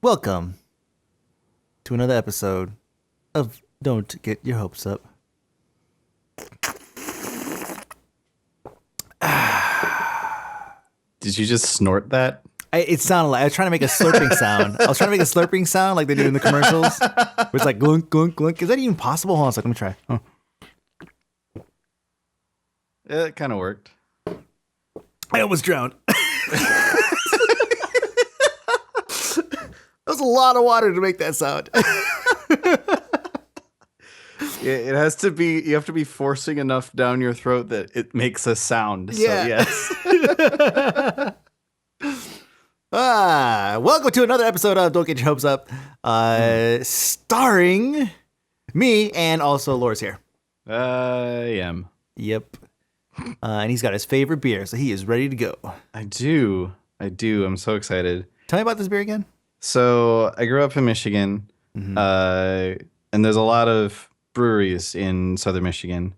Welcome to another episode of Don't Get Your Hopes Up. Did you just snort that? It sounded like I was trying to make a slurping sound. I was trying to make a slurping sound like they do in the commercials. Where it's like glunk, glunk, glunk. Is that even possible? Hold on a second, let me try. Oh. Yeah, it kind of worked. I almost drowned. That was a lot of water to make that sound. It has to be, you have to be forcing enough down your throat that it makes a sound. Yeah. So yes. Welcome to another episode of Don't Get Your Hopes Up, starring me and also Laura's here. I am. Yep. And he's got his favorite beer, so he is ready to go. I do. I'm so excited. Tell me about this beer again. So I grew up in Michigan, and there's a lot of breweries in southern Michigan.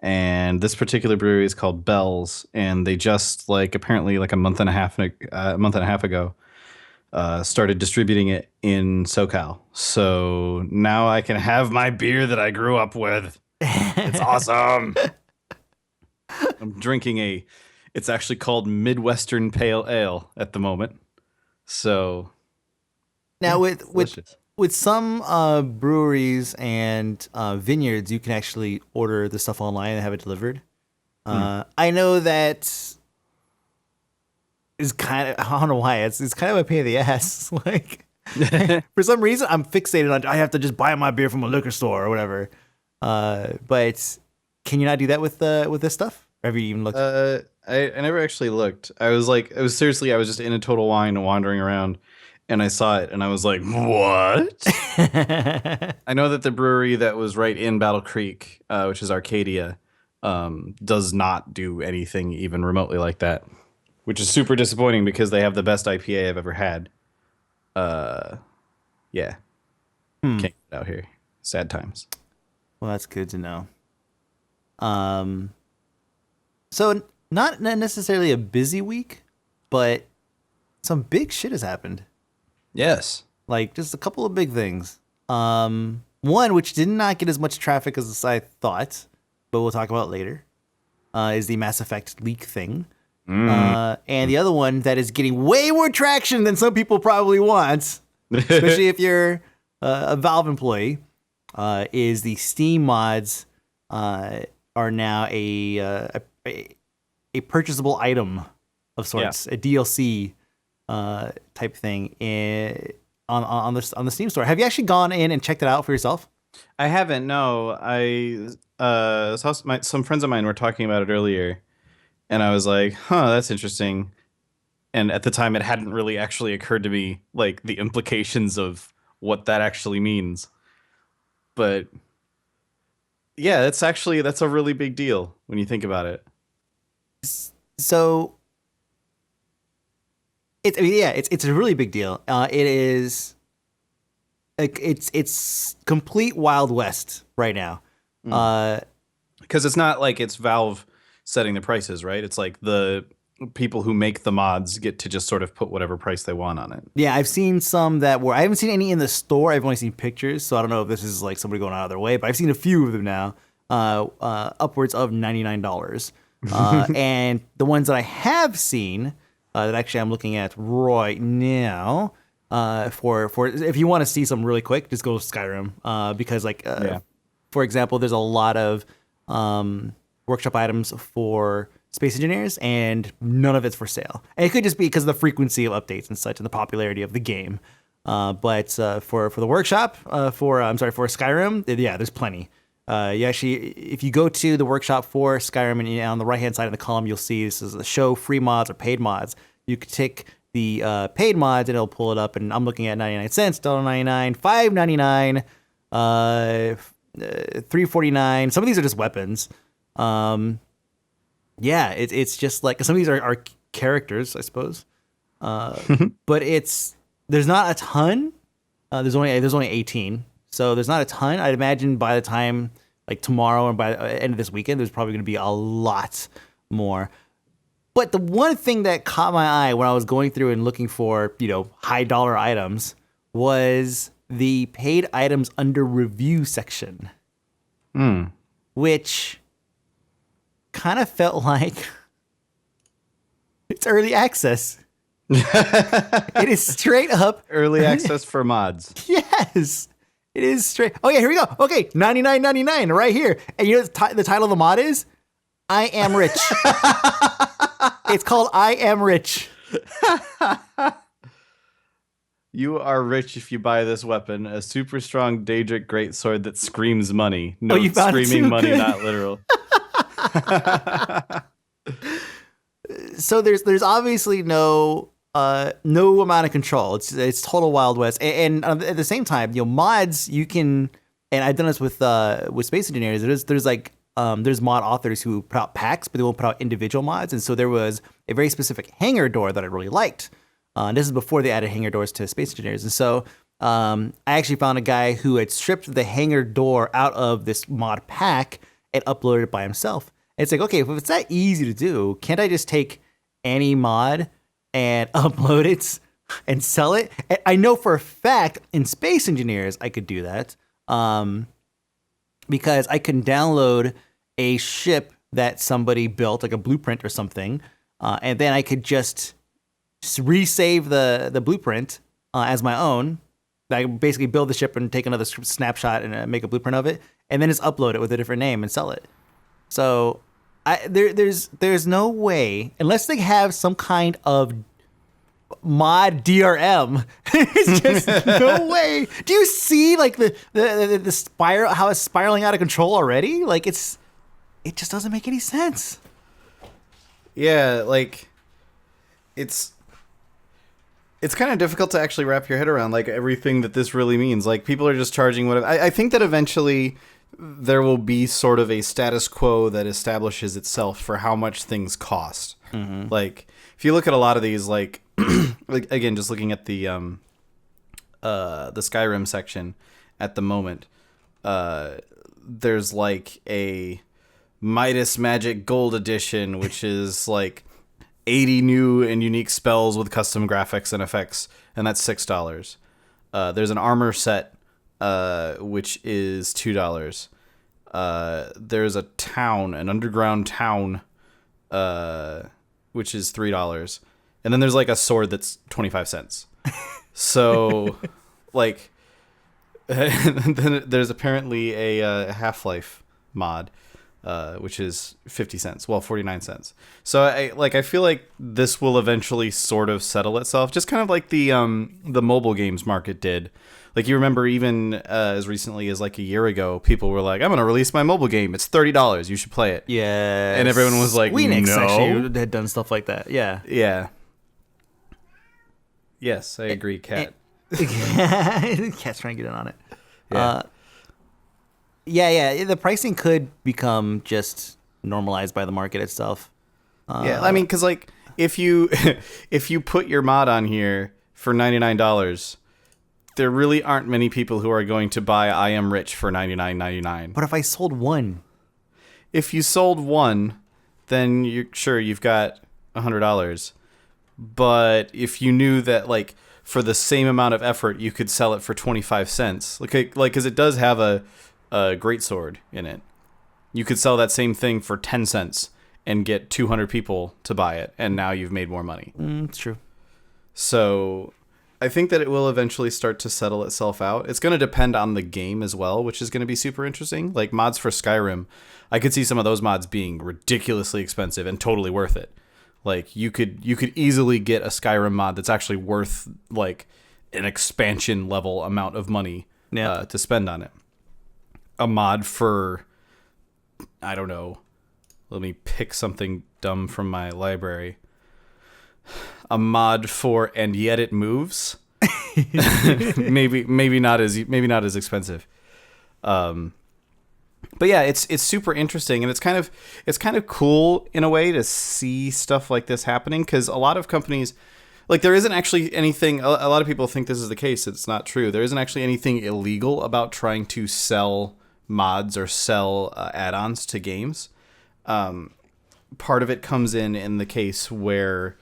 And this particular brewery is called Bell's, and they just apparently a month and a half ago started distributing it in SoCal. So now I can have my beer that I grew up with. It's awesome. I'm drinking it's actually called Midwestern Pale Ale at the moment. So now with with some breweries and vineyards, you can actually order the stuff online and have it delivered. I know that is kind of, I don't know why, it's kind of a pain in the ass. For some reason, I'm fixated on I have to just buy my beer from a liquor store or whatever. But can you not do that with this stuff? Or have you even looked? I never actually looked. I was just in a Total Wine wandering around. And I saw it, and I was like, what? I know that the brewery that was right in Battle Creek, which is Arcadia, does not do anything even remotely like that, which is super disappointing because they have the best IPA I've ever had. Yeah. Can't get it out here. Sad times. Well, that's good to know. So not necessarily a busy week, but some big shit has happened. Yes. Just a couple of big things. One, which did not get as much traffic as I thought, but we'll talk about later, is the Mass Effect leak thing. And the other one that is getting way more traction than some people probably want, especially if you're a Valve employee, is the Steam mods are now a purchasable item of sorts, a DLC type thing on the Steam store. Have you actually gone in and checked it out for yourself? I haven't. No, I saw some friends of mine were talking about it earlier, and I was like, "Huh, that's interesting." And at the time, it hadn't really actually occurred to me the implications of what that actually means. But yeah, that's a really big deal when you think about it. So. It's a really big deal. It is it's complete Wild West right now. Because it's not like it's Valve setting the prices, right? It's like the people who make the mods get to just sort of put whatever price they want on it. Yeah, I've seen some I haven't seen any in the store. I've only seen pictures, so I don't know if this is somebody going out of their way, but I've seen a few of them now, upwards of $99. And the ones that I have seen, that actually I'm looking at right now, for if you want to see some really quick, just go to Skyrim, because for example, there's a lot of workshop items for Space Engineers, and none of it's for sale. And it could just be because of the frequency of updates and such, and the popularity of the game. But for the workshop, for Skyrim, there's plenty. You actually, if you go to the workshop for Skyrim, and on the right-hand side of the column, you'll see this is a show free mods or paid mods. You could tick the paid mods, and it'll pull it up. And I'm looking at 99 cents, $1.99, $5.99, $3.49. Some of these are just weapons. It's just some of these are characters, I suppose. But there's not a ton. There's only 18. So there's not a ton. I'd imagine by the time tomorrow and by the end of this weekend, there's probably going to be a lot more. But the one thing that caught my eye when I was going through and looking for, high dollar items was the paid items under review section, which kind of felt like it's early access. It is straight up Early access for mods. Yes, it is straight. Oh yeah, here we go. Okay, $99.99 right here. And you know the title of the mod is I Am Rich. It's called I Am Rich. You are rich if you buy this weapon, a super strong Daedric greatsword that screams money. No, you found it screaming too? money, Good. not literal. So there's obviously no amount of control. It's total Wild West. And at the same time, mods you can, and I've done this with Space Engineers. There's mod authors who put out packs, but they won't put out individual mods. And so there was a very specific hangar door that I really liked. This is before they added hangar doors to Space Engineers. And so I actually found a guy who had stripped the hangar door out of this mod pack and uploaded it by himself. And it's like, okay, if it's that easy to do, can't I just take any mod and upload it and sell it? And I know for a fact in Space Engineers I could do that because I can download a ship that somebody built, like a blueprint or something, and then I could just resave the blueprint as my own. I basically build the ship and take another snapshot and make a blueprint of it, and then just upload it with a different name and sell it. So there's no way, unless they have some kind of mod DRM. It's just no way. Do you see like the spiral, how it's spiraling out of control already? Like it just doesn't make any sense. Yeah, like it's kind of difficult to actually wrap your head around like everything that this really means. Like people are just charging whatever. I think that eventually there will be sort of a status quo that establishes itself for how much things cost. Mm-hmm. Like if you look at a lot of these, like again, just looking at the Skyrim section at the moment, there's like a Midas Magic Gold Edition, which is like 80 new and unique spells with custom graphics and effects, and that's $6. There's an armor set, which is $2. There's a town, an underground town, which is $3. And then there's like a sword that's 25 cents. So, like, then there's apparently a Half-Life mod, which is 50 cents. Well, 49 cents. So I feel like this will eventually sort of settle itself, just kind of like the mobile games market did. Like you remember even as recently as like a year ago, people were like, I'm going to release my mobile game. It's $30. You should play it. Yeah. And everyone was like, Remakes no. actually had done stuff like that. Yeah. Yeah. Yes, I agree, Kat. Cat's trying to get in on it. Yeah. The pricing could become just normalized by the market itself. Yeah, I mean, because like if you put your mod on here for $99, there really aren't many people who are going to buy I Am Rich for $99.99. But if I sold one, if you sold one, then you've got $100. But if you knew that like for the same amount of effort you could sell it for 25 cents, like because it does have a greatsword in it, you could sell that same thing for 10 cents and get 200 people to buy it, and now you've made more money. It's true. So I think that it will eventually start to settle itself out. It's going to depend on the game as well, which is going to be super interesting. Like mods for Skyrim, I could see some of those mods being ridiculously expensive and totally worth it. Like you could easily get a Skyrim mod that's actually worth like an expansion level amount of money to spend on it. A mod for, I don't know, let me pick something dumb from my library. A mod for And Yet It Moves. maybe not as expensive. But yeah, it's super interesting, and it's kind of cool in a way to see stuff like this happening, because a lot of companies, like there isn't actually anything. A lot of people think this is the case. It's not true. There isn't actually anything illegal about trying to sell mods or sell add-ons to games. Part of it comes in the case where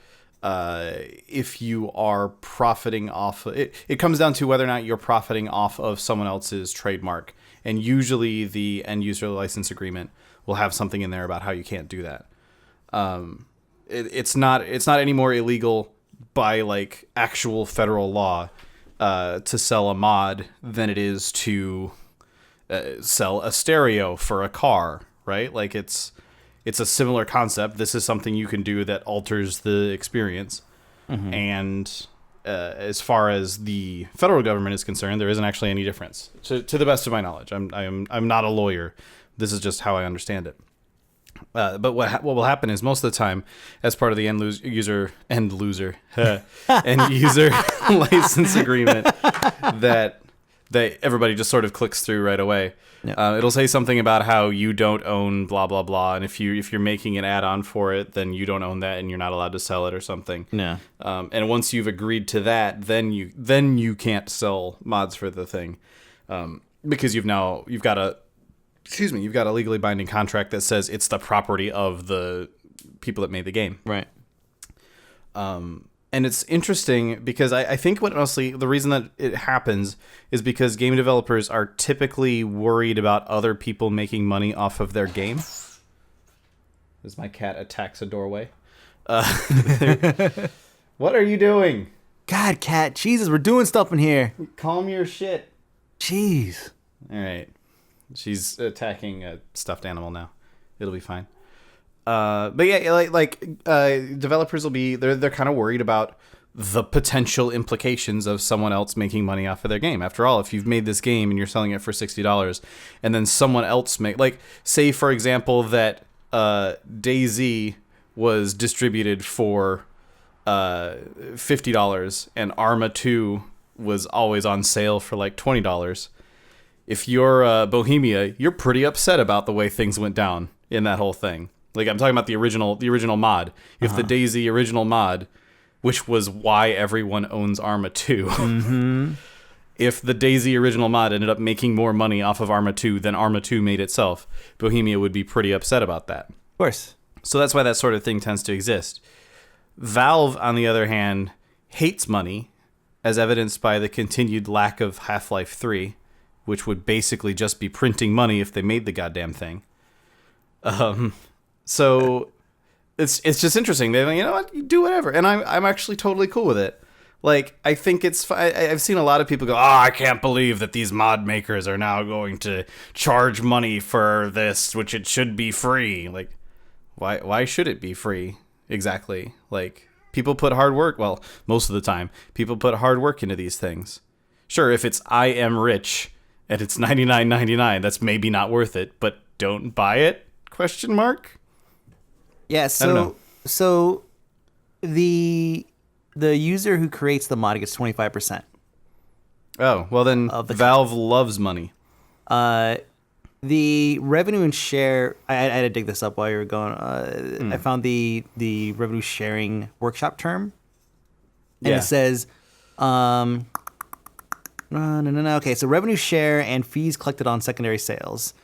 if you are profiting off it. It comes down to whether or not you're profiting off of someone else's trademark, and usually the end user license agreement will have something in there about how you can't do that. It's not any more illegal by like actual federal law to sell a mod than it is to sell a stereo for a car, right? Like it's a similar concept. This is something you can do that alters the experience. Mm-hmm. And as far as the federal government is concerned, there isn't actually any difference, to the best of my knowledge. I'm not a lawyer. This is just how I understand it. But what will happen is most of the time, as part of the end user license agreement, that everybody just sort of clicks through right away. Yeah. It'll say something about how you don't own blah blah blah, and if you're making an add-on for it, then you don't own that, and you're not allowed to sell it or something. Yeah. And once you've agreed to that, then you can't sell mods for the thing, because you've got a legally binding contract that says it's the property of the people that made the game. Right. And it's interesting because I think the reason that it happens is because game developers are typically worried about other people making money off of their game. As my cat attacks a doorway. What are you doing? God, cat. Jesus, we're doing stuff in here. Calm your shit. Jeez. All right. She's attacking a stuffed animal now. It'll be fine. But yeah, developers will be they're kind of worried about the potential implications of someone else making money off of their game. After all, if you've made this game and you're selling it for $60, and then someone else say for example that DayZ was distributed for $50 and Arma 2 was always on sale for like $20. If you're Bohemia, you're pretty upset about the way things went down in that whole thing. Like, I'm talking about the original mod. If the DayZ original mod, which was why everyone owns Arma 2, mm-hmm. If the DayZ original mod ended up making more money off of Arma 2 than Arma 2 made itself, Bohemia would be pretty upset about that. Of course. So that's why that sort of thing tends to exist. Valve, on the other hand, hates money, as evidenced by the continued lack of Half-Life 3, which would basically just be printing money if they made the goddamn thing. So it's just interesting. They're like, you know what, you do whatever, and I'm actually totally cool with it. Like, I think it's I've seen a lot of people go, I can't believe that these mod makers are now going to charge money for this, which it should be free. Like, why should it be free exactly? Like, people put hard work. Well, most of the time, people put hard work into these things. Sure, if it's I am rich and it's $99.99, that's maybe not worth it, but don't buy it? Question mark. Yeah, so the user who creates the mod gets 25%. Oh, well then Valve loves money. The revenue and share, I had to dig this up while you were going. I found the revenue sharing workshop term. And it says, no. Okay, so revenue share and fees collected on secondary sales.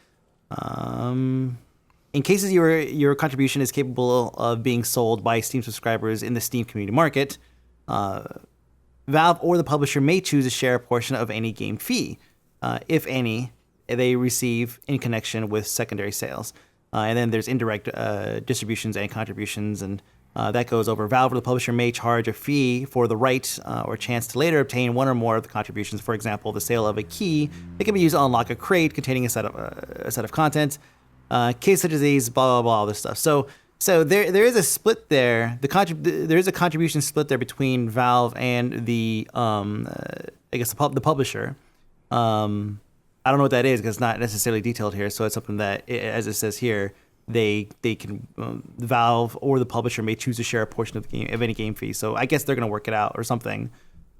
In cases your contribution is capable of being sold by Steam subscribers in the Steam community market, Valve or the publisher may choose to share a portion of any game fee, if any, they receive in connection with secondary sales. And then there's indirect distributions and contributions, and that goes over. Valve or the publisher may charge a fee for the right or chance to later obtain one or more of the contributions. For example, the sale of a key that can be used to unlock a crate containing a set of content. Case such as these, blah blah blah, all this stuff. So there is a split there. There is a contribution split there between Valve and the the publisher. I don't know what that is because it's not necessarily detailed here. So it's something that, as it says here, they can Valve or the publisher may choose to share a portion of any game fee. So I guess they're gonna work it out or something.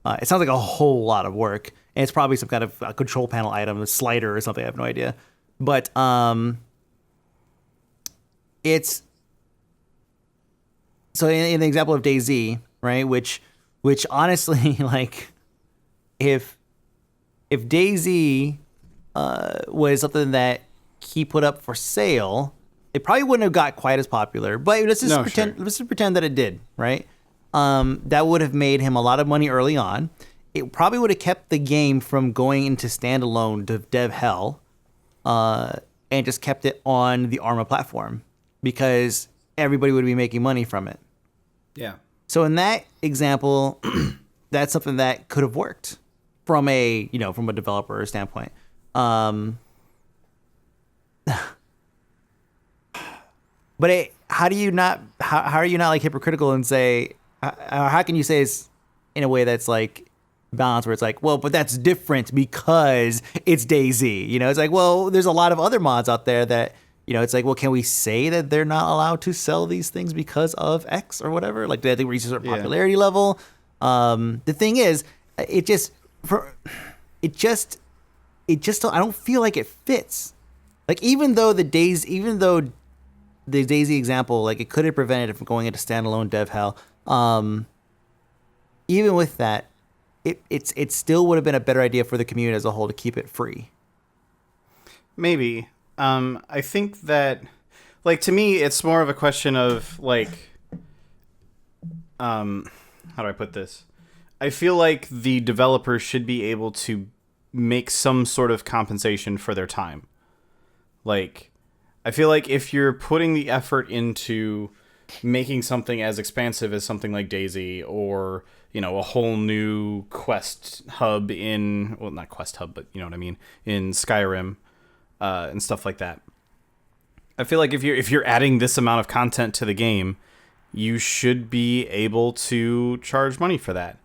It sounds like a whole lot of work, and it's probably some kind of a control panel item, a slider or something. I have no idea, but it's so in the example of DayZ, right? Which honestly, like, if DayZ was something that he put up for sale, it probably wouldn't have got quite as popular. But let's just pretend that it did, right? that would have made him a lot of money early on. It probably would have kept the game from going into standalone dev hell, and just kept it on the Arma platform because everybody would be making money from it. Yeah. So in that example, that's something that could have worked from a developer standpoint. But how are you not like hypocritical and say, how can you say it's in a way that's like balanced where it's like, well, but that's different because it's DayZ. It's like, well, there's a lot of other mods out there that, it's like, well, can we say that they're not allowed to sell these things because of X or whatever? Like, they reach a certain popularity level. The thing is, I don't feel like it fits. Like, even though the DayZ example, like, it could have prevented it from going into standalone dev hell. Even with that, it still would have been a better idea for the community as a whole to keep it free. Maybe. I think that, like, to me, it's more of a question of, like, how do I put this? I feel like the developers should be able to make some sort of compensation for their time. Like, I feel like if you're putting the effort into making something as expansive as something like DayZ or, a whole new quest hub not quest hub, but you know what I mean, in Skyrim, and stuff like that. I feel like if you're adding this amount of content to the game, you should be able to charge money for that.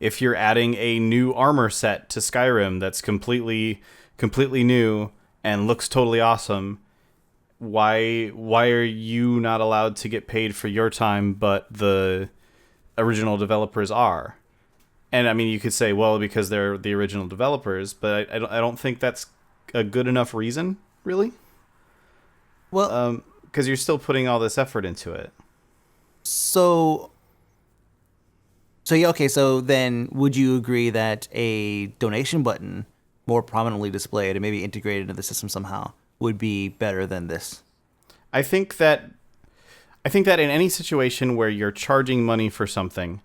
If you're adding a new armor set to Skyrim that's completely new and looks totally awesome, why are you not allowed to get paid for your time, but the original developers are? And I mean, you could say, well, because they're the original developers, but I don't think that's a good enough reason, really. Well, because you're still putting all this effort into it. So yeah, okay. So then, would you agree that a donation button, more prominently displayed and maybe integrated into the system somehow, would be better than this? I think that in any situation where you're charging money for something,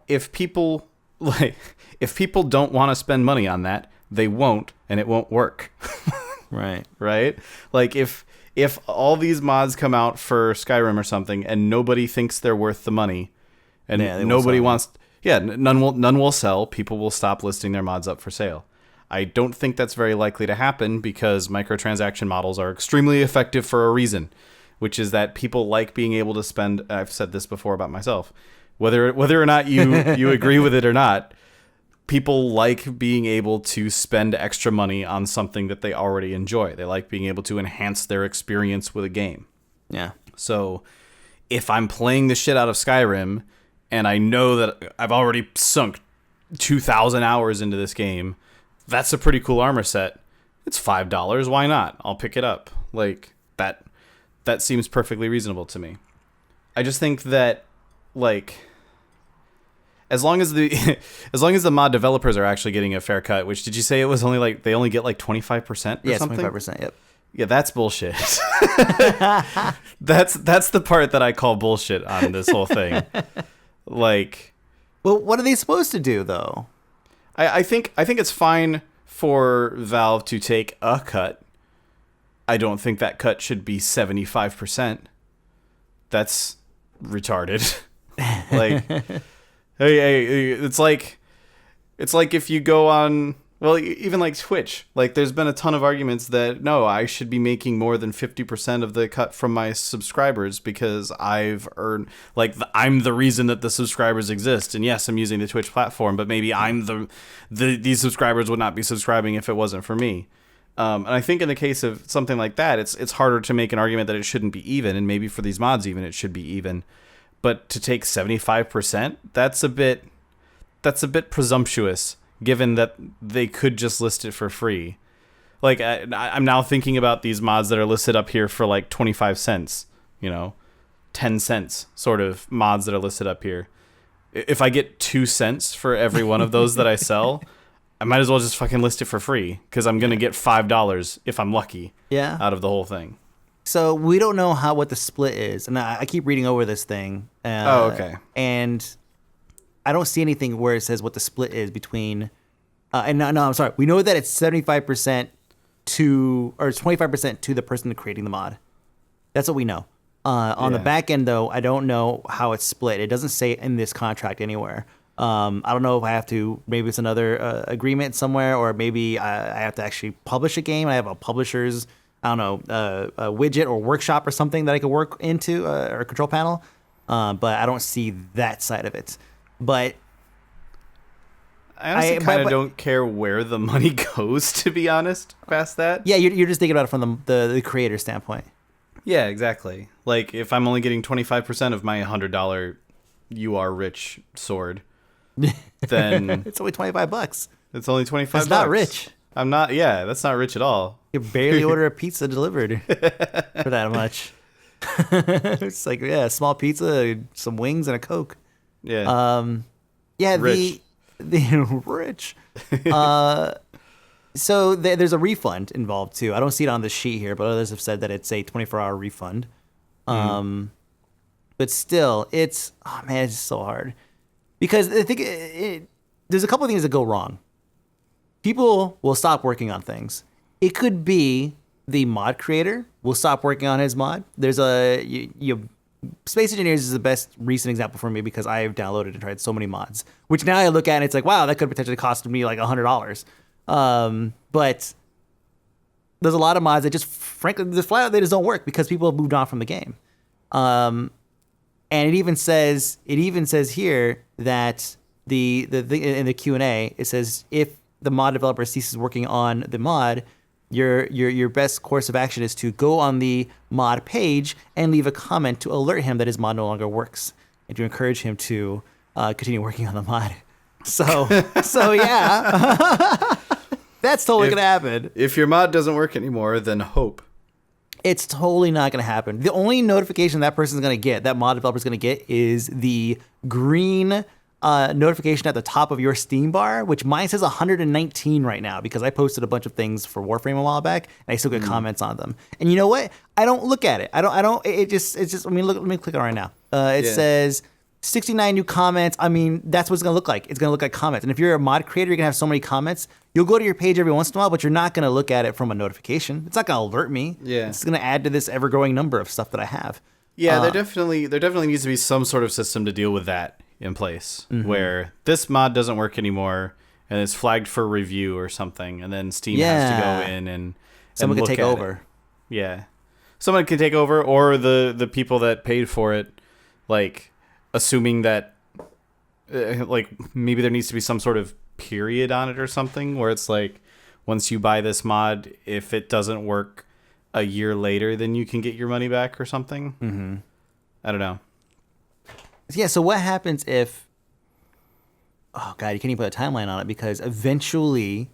if people don't want to spend money on that, they won't, and it won't work. Right. Right? Like, if all these mods come out for Skyrim or something and nobody thinks they're worth the money, and nobody wants, none will sell, people will stop listing their mods up for sale. I don't think that's very likely to happen because microtransaction models are extremely effective for a reason, which is that people like being able to spend, I've said this before about myself, whether or not you agree with it or not, people like being able to spend extra money on something that they already enjoy. They like being able to enhance their experience with a game. Yeah. So if I'm playing the shit out of Skyrim and I know that I've already sunk 2,000 hours into this game, that's a pretty cool armor set. It's $5. Why not? I'll pick it up. Like, that seems perfectly reasonable to me. I just think that, like, as long as the mod developers are actually getting a fair cut, which, did you say it was only like they only get like 25% or something? Yeah, 25%, yep. Yeah, that's bullshit. That's the part that I call bullshit on this whole thing. Like, well, what are they supposed to do though? I think it's fine for Valve to take a cut. I don't think that cut should be 75%. That's retarded. Like, hey, it's like if you go on, well, even like Twitch, like there's been a ton of arguments that no, I should be making more than 50% of the cut from my subscribers because I've earned, like, I'm the reason that the subscribers exist. And yes, I'm using the Twitch platform, but maybe I'm these subscribers would not be subscribing if it wasn't for me. And I think in the case of something like that, it's harder to make an argument that it shouldn't be even, and maybe for these mods even it should be even. But to take 75%, that's a bit presumptuous, given that they could just list it for free. Like, I'm now thinking about these mods that are listed up here for like 25 cents, 10 cents sort of mods that are listed up here. If I get 2 cents for every one of those that I sell, I might as well just fucking list it for free because I'm going to get $5 if I'm lucky out of the whole thing. So we don't know what the split is. And I keep reading over this thing. Okay. And I don't see anything where it says what the split is between. And no, I'm sorry. We know that it's 75% to, or it's 25% to the person creating the mod. That's what we know. On the back end, though, I don't know how it's split. It doesn't say in this contract anywhere. I don't know if I have to, maybe it's another agreement somewhere, or maybe I have to actually publish a game. I have a publisher's, I don't know, a widget or workshop or something that I could work into, or a control panel. But I don't see that side of it. But I honestly kind of don't care where the money goes, to be honest, past that. Yeah, you're just thinking about it from the creator standpoint. Yeah, exactly. Like, if I'm only getting 25% of my $100 you are rich sword, then it's only $25. It's only $25. That's not rich. I'm not. Yeah, that's not rich at all. You barely order a pizza delivered for that much. It's like, yeah, a small pizza, some wings, and a Coke. Yeah. Yeah, Rich. the rich. So there's a refund involved too. I don't see it on the sheet here, but others have said that it's a 24-hour refund. But still, it's, oh man, it's so hard because I think there's a couple of things that go wrong. People will stop working on things. It could be the mod creator will stop working on his mod. There's Space Engineers is the best recent example for me because I've downloaded and tried so many mods, which now I look at and it's like, wow, that could potentially cost me like $100. But there's a lot of mods that just, frankly, just flat out, they just don't work because people have moved on from the game. And it even says here that the in the Q&A, it says if the mod developer ceases working on the mod, your best course of action is to go on the mod page and leave a comment to alert him that his mod no longer works and to encourage him to continue working on the mod. So yeah, that's totally going to happen. If your mod doesn't work anymore, then hope. It's totally not going to happen. The only notification that person's going to get, that mod developer's going to get, is the green notification at the top of your Steam bar, which mine says 119 right now because I posted a bunch of things for Warframe a while back and I still get comments on them. And you know what? I don't look at it. It's just, I mean, look, let me click on it right now. It says 69 new comments. I mean, that's what it's going to look like. It's going to look like comments. And if you're a mod creator, you're going to have so many comments. You'll go to your page every once in a while, but you're not going to look at it from a notification. It's not going to alert me. Yeah. It's going to add to this ever-growing number of stuff that I have. Yeah, there definitely needs to be some sort of system to deal with that in place, where this mod doesn't work anymore and it's flagged for review or something, and then Steam has to go in and someone can look take at over. It. Yeah. Someone can take over, or the people that paid for it, like, assuming that like maybe there needs to be some sort of period on it or something where it's like, once you buy this mod, if it doesn't work a year later, then you can get your money back or something. I don't know. Yeah, so what happens if, oh god, you can't even put a timeline on it because eventually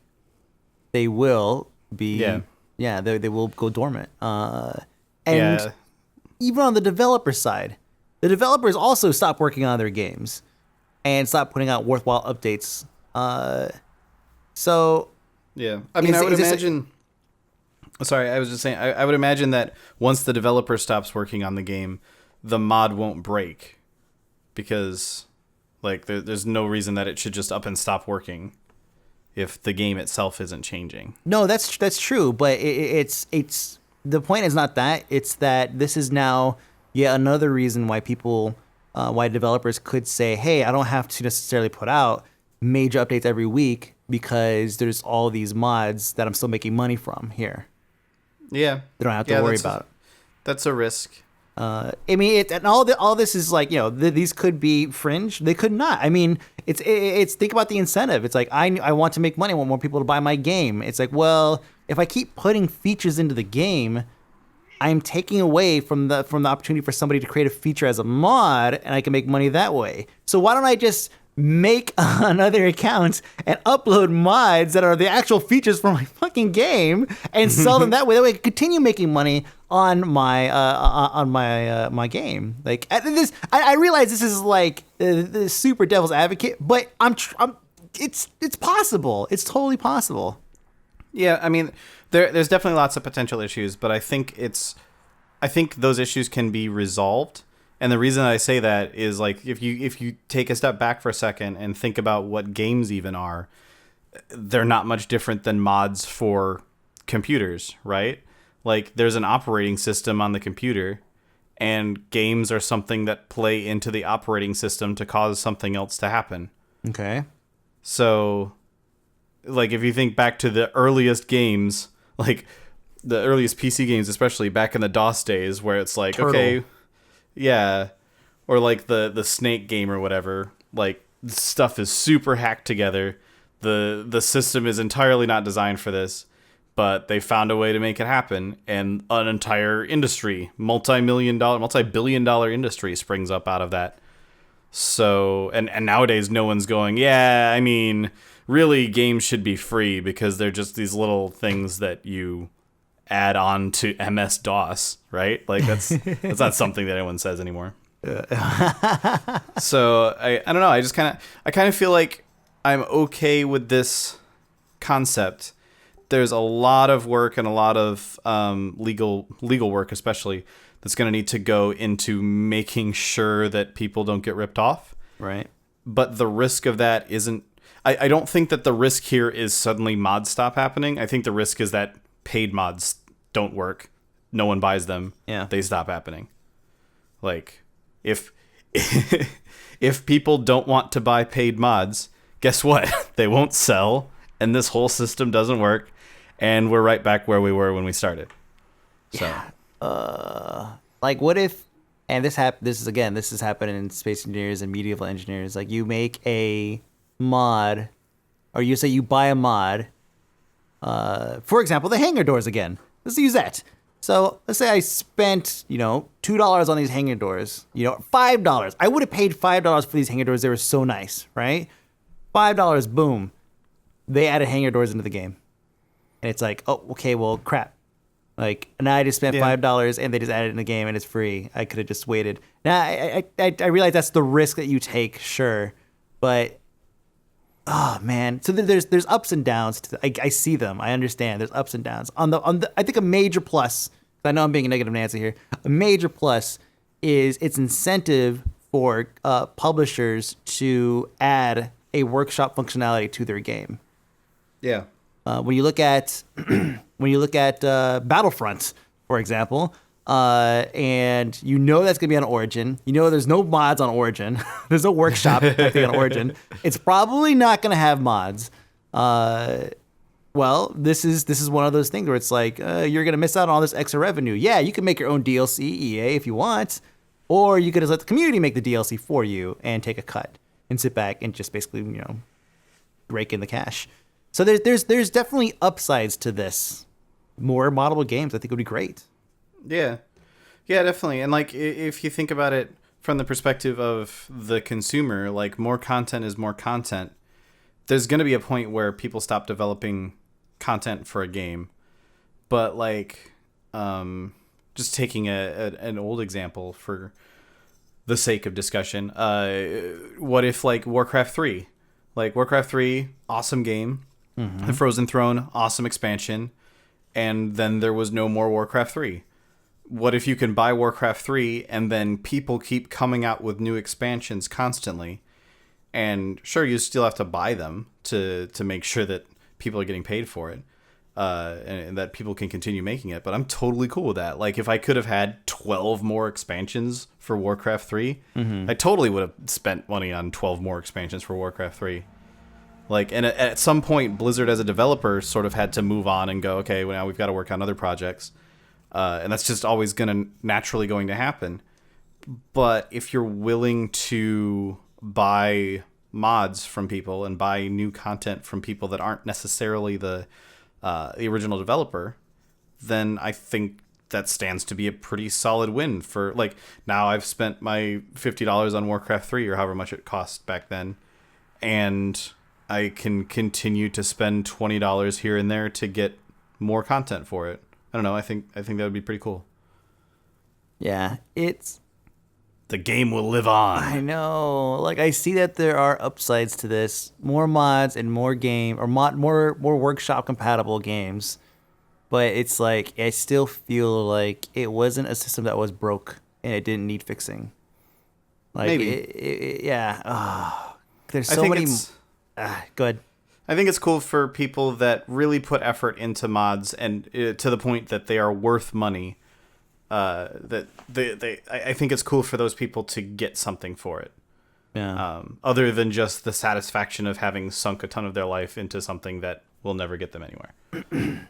they will be, they will go dormant. And even on the developer side, the developers also stop working on their games and stop putting out worthwhile updates. So yeah, I mean, I would imagine. Sorry, I was just saying. I would imagine that once the developer stops working on the game, the mod won't break, because like there's no reason that it should just up and stop working if the game itself isn't changing. No, that's true, but it's the point is not that. It's that this is now yet another reason why people, why developers could say, hey, I don't have to necessarily put out major updates every week because there's all these mods that I'm still making money from here. Yeah. They don't have to worry about it. That's a risk. I mean, and all this is like, you know, these could be fringe. They could not. I mean, it's think about the incentive. It's like, I want to make money. I want more people to buy my game. It's like, well, if I keep putting features into the game, I'm taking away from the opportunity for somebody to create a feature as a mod, and I can make money that way. So why don't I just make another account and upload mods that are the actual features for my fucking game and sell them that way? That way I can continue making money on my my game. Like I realize this is like the super devil's advocate, but it's possible. It's totally possible. Yeah, I mean, there's definitely lots of potential issues, but I think those issues can be resolved And the reason I say that is like if you take a step back for a second and think about what games even are, they're not much different than mods for computers, right? Like there's an operating system on the computer, and games are something that play into the operating system to cause something else to happen. Okay. So, like, if you think back to the earliest games, like the earliest PC games, especially back in the DOS days, where it's like, Turtle. okay, yeah, or like the Snake game or whatever, like stuff is super hacked together. The system is entirely not designed for this, but they found a way to make it happen, and an entire industry, multi-billion dollar industry springs up out of that. So, and nowadays no one's going, yeah, I mean, really games should be free because they're just these little things that you add on to MS-DOS, right? Like that's not something that anyone says anymore. So I don't know. I kind of feel like I'm okay with this concept. There's a lot of work and a lot of legal work, especially, that's going to need to go into making sure that people don't get ripped off. Right. But the risk of that isn't... I don't think that the risk here is suddenly mods stop happening. I think the risk is that paid mods don't work. No one buys them. Yeah. They stop happening. Like, if if people don't want to buy paid mods, guess what? They won't sell, and this whole system doesn't work, and we're right back where we were when we started. So... Yeah. Like what if, and this is happening in space engineers and medieval engineers. Like you make a mod, or you say you buy a mod. For example, the hangar doors again. Let's use that. So let's say I spent, $2 on these hangar doors. $5. I would have paid $5 for these hangar doors. They were so nice, right? $5. Boom. They added hangar doors into the game, and it's like, oh, okay, well, crap. Like, now I just spent $5 and they just added it in the game and it's free. I could have just waited. Now, I realize that's the risk that you take, sure. But, oh, man. So there's ups and downs. I see them. I understand. There's ups and downs. On the I think a major plus, I know I'm being a negative Nancy here, a major plus is its incentive for publishers to add a workshop functionality to their game. Yeah. When you look at Battlefront, for example, and that's going to be on Origin. There's no mods on Origin. There's no workshop I think on Origin. It's probably not going to have mods. Well, this is one of those things where it's like you're going to miss out on all this extra revenue. Yeah, you can make your own DLC, EA, if you want, or you could just let the community make the DLC for you and take a cut and sit back and just basically rake in the cash. So there's definitely upsides to this. More moddable games, I think, would be great. Yeah, definitely. And like, if you think about it from the perspective of the consumer, like more content is more content. There's going to be a point where people stop developing content for a game. But like, just taking an old example for the sake of discussion, what if like Warcraft 3? Like Warcraft 3, awesome game. Mm-hmm. The Frozen Throne, awesome expansion. And then there was no more Warcraft 3. What if you can buy Warcraft 3 and then people keep coming out with new expansions constantly? And sure, you still have to buy them to make sure that people are getting paid for it, and that people can continue making it. But I'm totally cool with that. Like, if I could have had 12 more expansions for Warcraft 3, I totally would have spent money on 12 more expansions for Warcraft 3. Like, and at some point, Blizzard as a developer sort of had to move on and go, okay, well, now we've got to work on other projects. And that's just always naturally going to happen. But if you're willing to buy mods from people and buy new content from people that aren't necessarily the original developer, then I think that stands to be a pretty solid win for, like, now I've spent my $50 on Warcraft 3 or however much it cost back then. And I can continue to spend $20 here and there to get more content for it. I don't know. I think that would be pretty cool. Yeah, the game will live on. I know. Like, I see that there are upsides to this. More mods and more more workshop compatible games. But it's like, I still feel like it wasn't a system that was broke and it didn't need fixing. Like, Maybe. yeah. Oh, there's I so think many. it's- Good. I think it's cool for people that really put effort into mods and to the point that they are worth money. I think it's cool for those people to get something for it. Yeah. Other than just the satisfaction of having sunk a ton of their life into something that will never get them anywhere.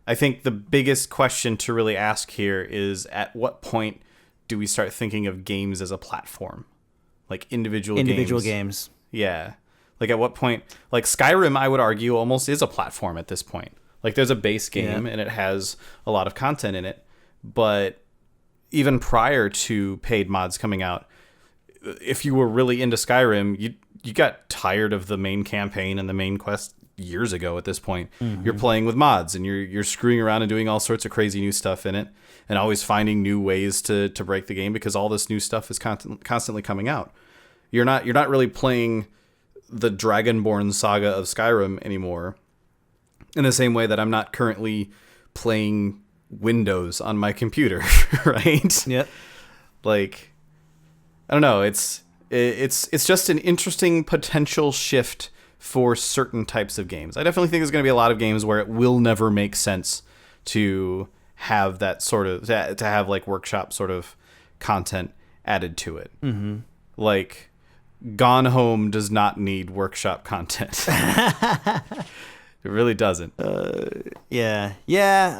I think the biggest question to really ask here is, at what point do we start thinking of games as a platform? Like individual games. Yeah. Like at what point, like Skyrim, I would argue almost is a platform at this point. Like there's a base game and it has a lot of content in it. But even prior to paid mods coming out, if you were really into Skyrim, you got tired of the main campaign and the main quest years ago at this point. Mm-hmm. You're playing with mods and you're screwing around and doing all sorts of crazy new stuff in it and always finding new ways to break the game because all this new stuff is constantly coming out. You're not really playing the Dragonborn saga of Skyrim anymore in the same way that I'm not currently playing Windows on my computer, right? Yep. Like, I don't know. It's just an interesting potential shift for certain types of games. I definitely think there's going to be a lot of games where it will never make sense to have that sort of to have like workshop sort of content added to it. Mm-hmm. Like, Gone Home does not need workshop content. It really doesn't. Yeah.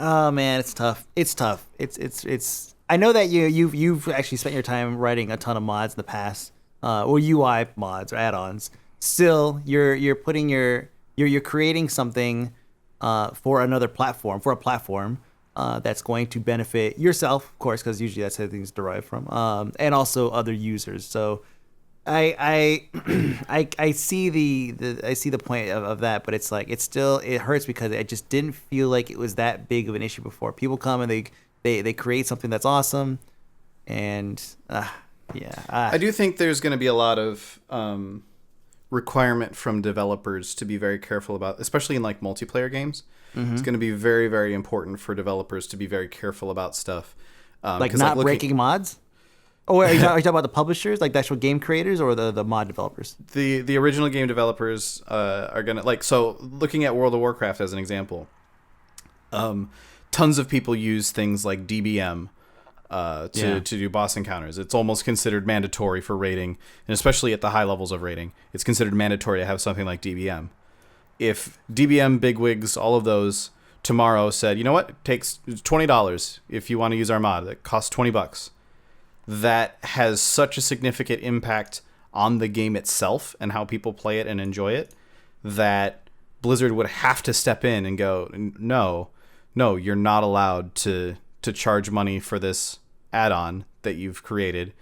Oh man, it's tough. It's tough. It's. I know that you've actually spent your time writing a ton of mods in the past, or UI mods or add-ons. Still, you're putting you're creating something for another platform, for a platform that's going to benefit yourself, of course, because usually that's how things derive from, and also other users. So. I see the point of that, but it's like it hurts because it just didn't feel like it was that big of an issue before. People come and they create something that's awesome, and I do think there's going to be a lot of requirement from developers to be very careful about, especially in like multiplayer games. Mm-hmm. It's going to be very, very important for developers to be very careful about stuff, like not breaking mods. Oh, are you talking about the publishers, like the actual game creators, or the mod developers? The original game developers are gonna looking at World of Warcraft as an example. Tons of people use things like DBM to do boss encounters. It's almost considered mandatory for raiding, and especially at the high levels of raiding, it's considered mandatory to have something like DBM. If DBM, bigwigs, all of those tomorrow said, you know what, it takes $20 if you want to use our mod. It costs $20. That has such a significant impact on the game itself and how people play it and enjoy it that Blizzard would have to step in and go, no, you're not allowed to charge money for this add-on that you've created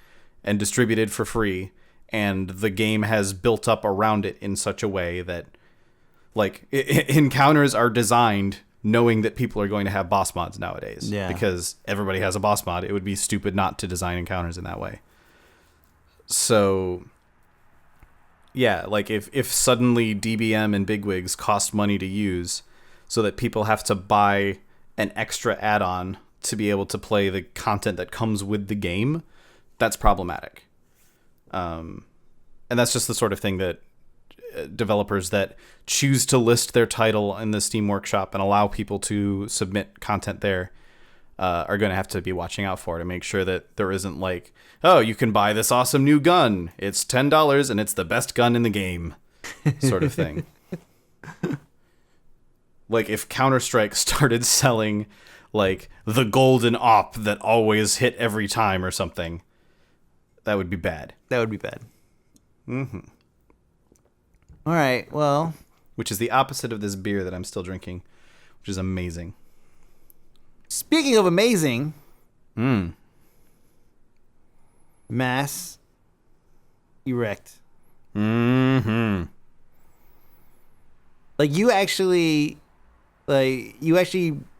and distributed for free, and the game has built up around it in such a way that like encounters are designed knowing that people are going to have boss mods nowadays. Yeah. Because everybody has a boss mod. It would be stupid not to design encounters in that way. So, yeah, like if suddenly DBM and bigwigs cost money to use so that people have to buy an extra add-on to be able to play the content that comes with the game, that's problematic. And that's just the sort of thing that developers that choose to list their title in the Steam Workshop and allow people to submit content there are going to have to be watching out for to make sure that there isn't like, oh, you can buy this awesome new gun. It's $10 and it's the best gun in the game sort of thing. Like if Counter-Strike started selling like the golden op that always hit every time or something, that would be bad. That would be bad. Mm-hmm. All right, well. Which is the opposite of this beer that I'm still drinking, which is amazing. Speaking of amazing. Mass Erect. Mm-hmm. Like you actually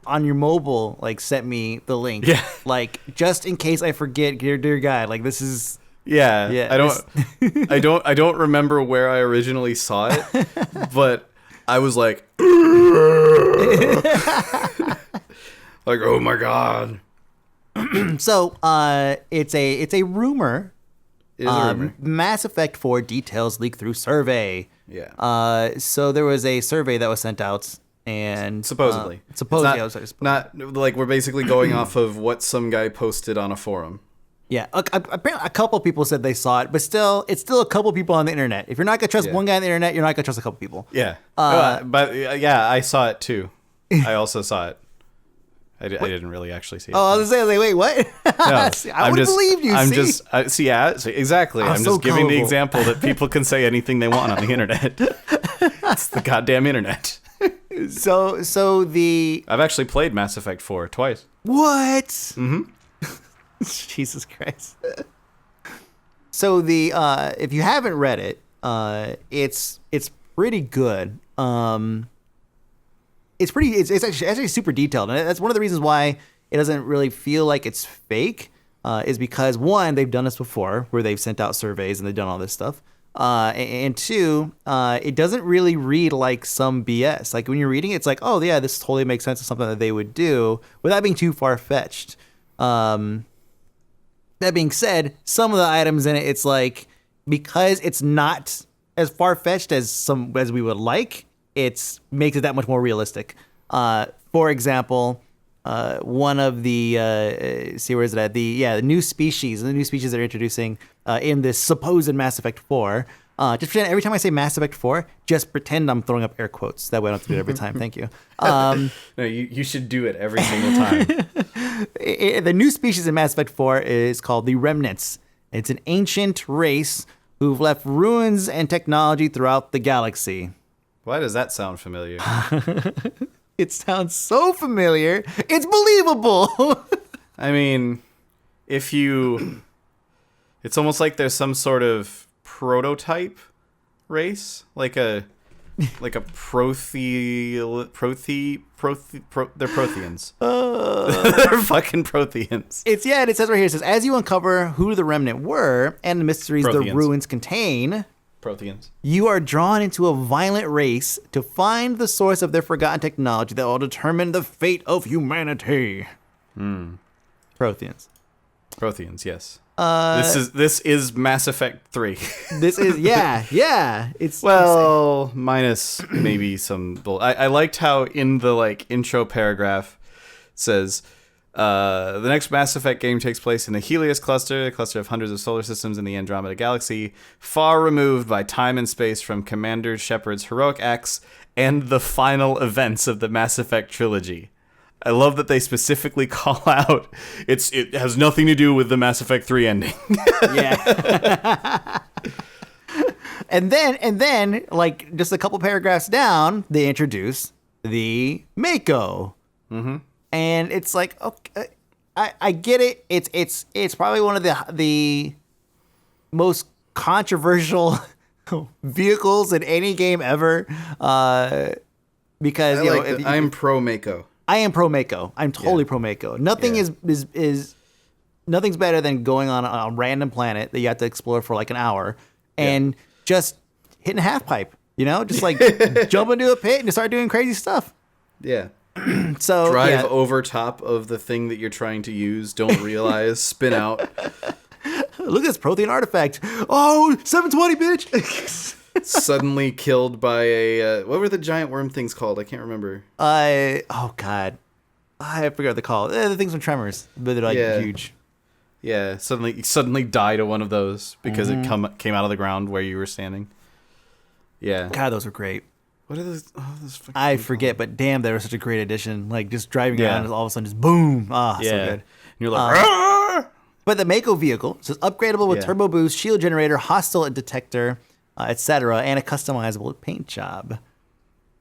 on your mobile like sent me the link. Yeah. Like just in case I forget, dear guy, like this is. Yeah, I don't remember where I originally saw it, but I was like, like, oh my god. So, it's a rumor It is a rumor. Mass Effect 4 details leaked through survey. Yeah. So there was a survey that was sent out, and Supposedly. supposedly, It's not like we're basically going off of what some guy posted on a forum. yeah. Apparently, a couple people said they saw it, but still, it's still a couple people on the internet. If you're not gonna trust one guy on the internet, you're not gonna trust a couple people. Yeah. But yeah, I saw it too. I also saw it. I didn't really actually see it. Oh, I was gonna say, wait, what? No, I would have believed you. Exactly. I'm so just giving the gullible. example that people can say anything they want on the internet. It's the goddamn internet. So the I've actually played Mass Effect 4 twice. what? Mm-hmm. Jesus Christ. So the if you haven't read it, it's pretty good. It's actually super detailed, and that's one of the reasons why it doesn't really feel like it's fake. Is because one, they've done this before, where they've sent out surveys and they've done all this stuff. And two, it doesn't really read like some BS. Like when you're reading it, it's like, oh yeah, this totally makes sense. It's something that they would do without being too far fetched. That being said, some of the items in it, it's like, because it's not as far fetched as we would like, it makes it that much more realistic. For example, one of the see, where is it at? The new species they're introducing in this supposed Mass Effect 4. Just pretend every time I say Mass Effect 4, just pretend I'm throwing up air quotes. That way I don't have to do it every time. Thank you. No, you should do it every single time. The new species in Mass Effect 4 is called the Remnants. It's an ancient race who've left ruins and technology throughout the galaxy. Why does that sound familiar? It sounds so familiar. It's believable. I mean, it's almost like there's some sort of prototype race, like a they're Protheans. They're fucking Protheans. It says right here, it says, as you uncover who the Remnant were and the mysteries the Protheans. ruins contain, Protheans. you are drawn into a violent race to find the source of their forgotten technology that will determine the fate of humanity. Protheans. Protheans, yes. This is Mass Effect 3. This is it's minus maybe some I liked how in the intro paragraph it says the next Mass Effect game takes place in the Helios cluster, a cluster of hundreds of solar systems in the Andromeda Galaxy, far removed by time and space from Commander Shepard's heroic acts and the final events of the Mass Effect trilogy. I love that they specifically call out it has nothing to do with the Mass Effect 3 ending. Yeah. and then just a couple paragraphs down, they introduce the Mako. Mm-hmm. And it's like, okay, I get it. It's probably one of the most controversial vehicles in any game ever. Because I'm pro Mako. I am pro Mako. I'm totally pro Mako. Nothing is nothing's better than going on a random planet that you have to explore for like an hour and just hitting a half pipe. Just like jump into a pit and just start doing crazy stuff. Yeah. So drive over top of the thing that you're trying to use. Don't realize. Spin out. Look at this Prothean artifact. Oh, 720, bitch. Suddenly killed by a what were the giant worm things called? I can't remember. Oh god, I forget what they're called. The things from Tremors, but they're huge. Yeah, suddenly die to one of those because it came out of the ground where you were standing. Yeah, God, those were great. What are those? Oh, those fucking I forget, but damn, they were such a great addition. Like just driving around, and all of a sudden, just boom. So good. And you're like, but the Mako vehicle says upgradable with turbo boost, shield generator, hostile detector, etc., and a customizable paint job.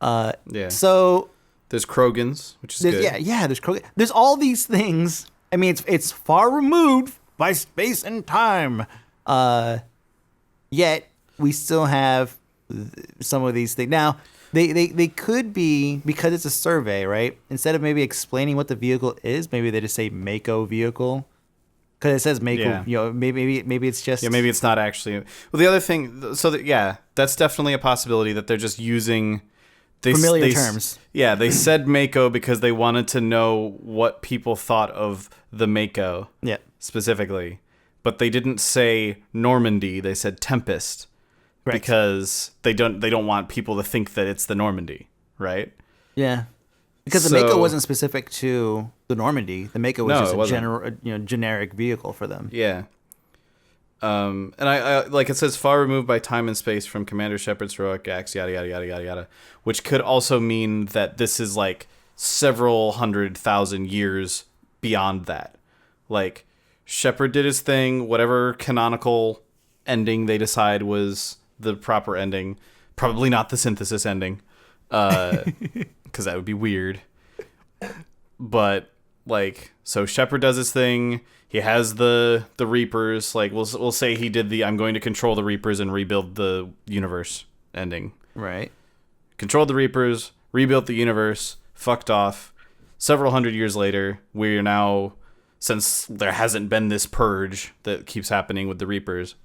So there's Krogans, which is good. Yeah. There's Krogan. There's all these things. I mean, it's far removed by space and time. Yet we still have some of these things. Now, they could be, because it's a survey, right? Instead of maybe explaining what the vehicle is, maybe they just say Mako vehicle. Because it says Mako, maybe it's just... Yeah, maybe it's not actually... Well, the other thing... that's definitely a possibility that they're just using... familiar terms. Yeah, they said Mako because they wanted to know what people thought of the Mako. Yeah. Specifically. but they didn't say Normandy. They said Tempest because they don't want people to think that it's the Normandy, right? Yeah. Because the Mako wasn't specific to the Normandy. The Mako was just a generic vehicle for them. Yeah. And I like it says far removed by time and space from Commander Shepard's heroic acts, yada yada yada yada yada, which could also mean that this is like several 100,000 years beyond that. Like Shepard did his thing, whatever canonical ending they decide was the proper ending, probably not the synthesis ending, because that would be weird. But like, so Shepard does his thing. He has the Reapers. Like we'll say he did the I'm going to control the Reapers and rebuild the universe ending. Right. Controlled the Reapers, rebuilt the universe, fucked off. Several hundred years later, we're now, since there hasn't been this purge that keeps happening with the Reapers,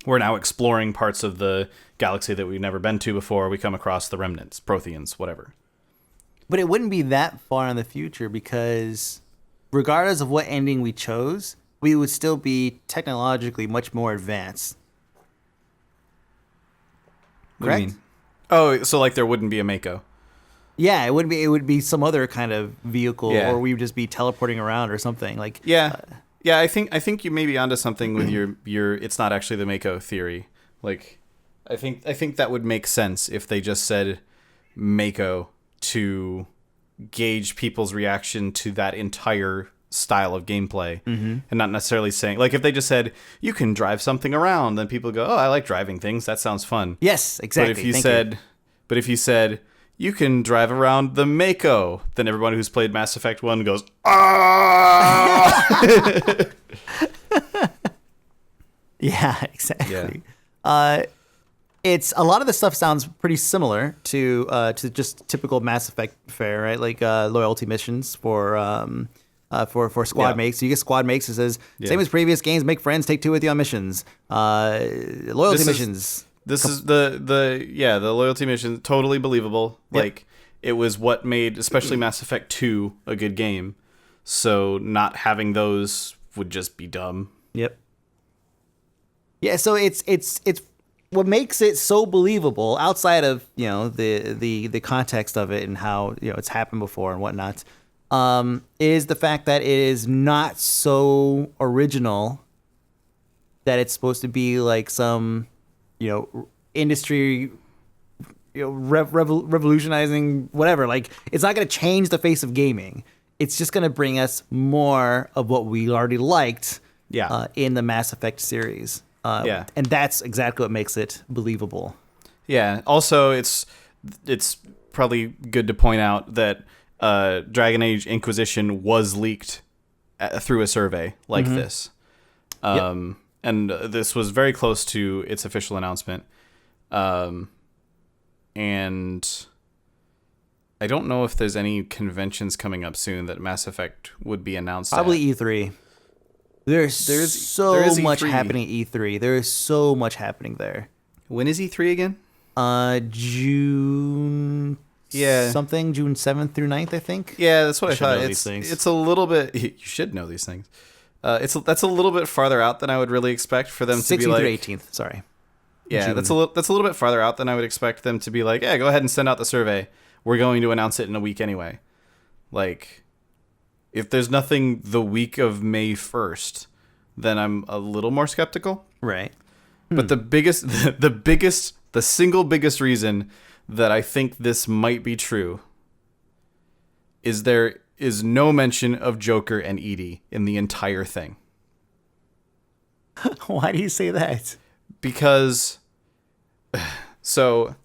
we're now exploring parts of the galaxy that we've never been to before. We come across the remnants, Protheans, whatever. But it wouldn't be that far in the future because regardless of what ending we chose, we would still be technologically much more advanced. What do you mean? Oh, so like there wouldn't be a Mako. Yeah, it would be. It would be some other kind of vehicle, Yeah. or we would just be teleporting around or something. Like Yeah, I think you may be onto something with your it's not actually the Mako theory. Like, I think that would make sense if they just said Mako to gauge people's reaction to that entire style of gameplay, and not necessarily saying, like, if they just said you can drive something around, then people go, oh, I like driving things, that sounds fun. Yes, exactly. But if you said you can drive around the Mako, then everyone who's played Mass Effect 1 goes, ah! Yeah, exactly. Yeah. It's a lot of the stuff sounds pretty similar to just typical Mass Effect fare, right? Like loyalty missions for squad mates. So you get squad mates. It says same as previous games. Make friends. Take 2 with you on missions. Loyalty missions. This is the loyalty mission. Totally believable. Yep. Like it was what made especially Mass Effect 2 a good game. So not having those would just be dumb. Yep. Yeah. So it's what makes it so believable outside of the context of it and how it's happened before and whatnot, is the fact that it is not so original that it's supposed to be like some industry revolutionizing whatever. Like it's not going to change the face of gaming. It's just going to bring us more of what we already liked in the Mass Effect series. And that's exactly what makes it believable. Yeah. Also, it's probably good to point out that Dragon Age Inquisition was leaked through a survey like this. And this was very close to its official announcement. And I don't know if there's any conventions coming up soon that Mass Effect would be announced Probably at. E3. There's so much happening at E3. There is so much happening there. When is E3 again? June something, June 7th through 9th, I think. Yeah, that's what I thought. Things. It's a little bit, you should know these things. That's a little bit farther out than I would really expect for them to be like 16th through 18th, sorry. Yeah, June. that's a little bit farther out than I would expect them to be like, yeah, go ahead and send out the survey. We're going to announce it in a week anyway. Like, if there's nothing the week of May 1st, then I'm a little more skeptical. Right. But the single biggest reason that I think this might be true is there is no mention of Joker and Edie in the entire thing. Why do you say that? Because, so,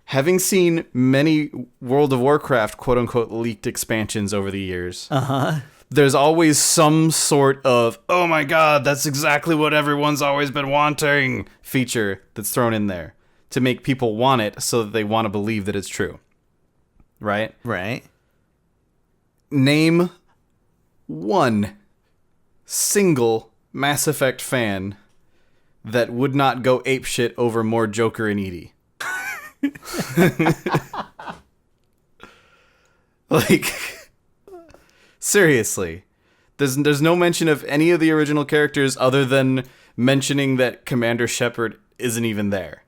having seen many World of Warcraft quote-unquote leaked expansions over the years, there's always some sort of, oh my god, that's exactly what everyone's always been wanting feature that's thrown in there to make people want it so that they want to believe that it's true. Right? Right. Name one single Mass Effect fan that would not go apeshit over more Joker and Edie. Like, seriously. There's no mention of any of the original characters other than mentioning that Commander Shepard isn't even there.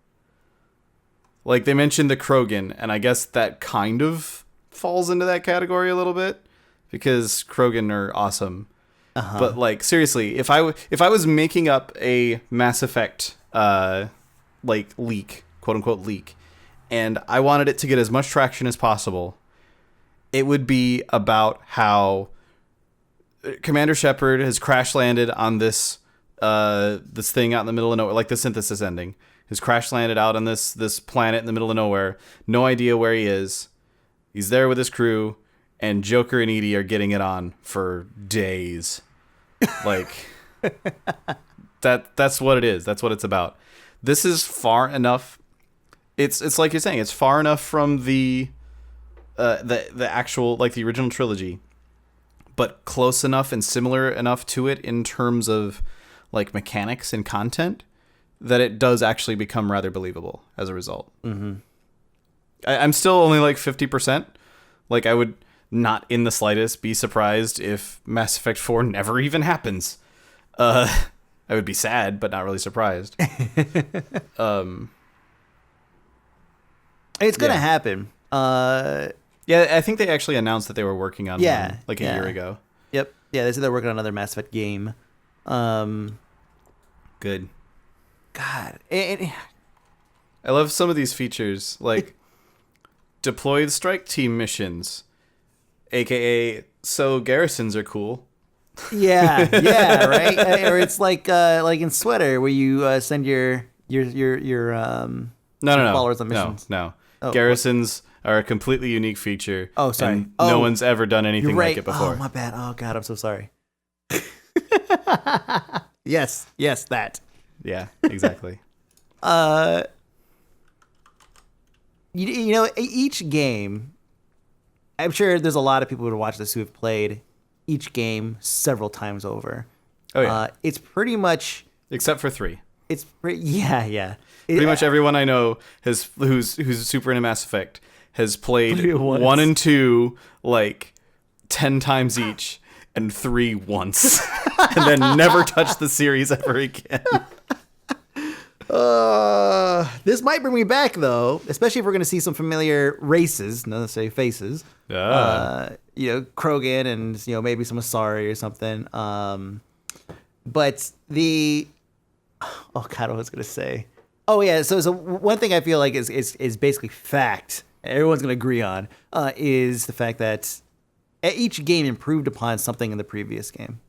Like, they mentioned the Krogan, and I guess that kind of falls into that category a little bit because Krogan are awesome. Uh-huh. But like, seriously, if I was making up a Mass Effect like leak, quote unquote leak, and I wanted it to get as much traction as possible, it would be about how Commander Shepard has crash landed on this thing out in the middle of nowhere, like the synthesis ending. Has crash landed out on this planet in the middle of nowhere. No idea where he is. He's there with his crew, and Joker and Edie are getting it on for days. Like that's what it is. That's what it's about. This is far enough. It's like you're saying. It's far enough from the actual, like, the original trilogy, but close enough and similar enough to it in terms of like mechanics and content that it does actually become rather believable as a result. Mm-hmm. I'm still only like 50%. Like, I would not in the slightest be surprised if Mass Effect 4 never even happens. I would be sad, but not really surprised. It's gonna happen. Yeah, I think they actually announced that they were working on one like a year ago. Yep. Yeah, they said they're working on another Mass Effect game. Good. God. I love some of these features, like deployed strike team missions, aka so garrisons are cool. Yeah, right. Or it's like in Sweater where you send your followers on missions. No. Garrisons are a completely unique feature. Oh, sorry. And no one's ever done anything like it before. Oh, my bad. Oh God, I'm so sorry. Yes, that. Yeah, exactly. You know, each game, I'm sure there's a lot of people who watch this who have played each game several times over. Oh yeah. It's pretty much, except for 3. It's yeah. Pretty much everyone I know who's super into Mass Effect has played 1 and 2 like 10 times each, and 3 once, and then never touched the series ever again. This might bring me back, though, especially if we're going to see some familiar races, not necessarily faces. You know, Krogan and, you know, maybe some Asari or something. But oh God, what was I going to say? Oh yeah, so one thing I feel like is basically fact, everyone's going to agree on, is the fact that each game improved upon something in the previous game,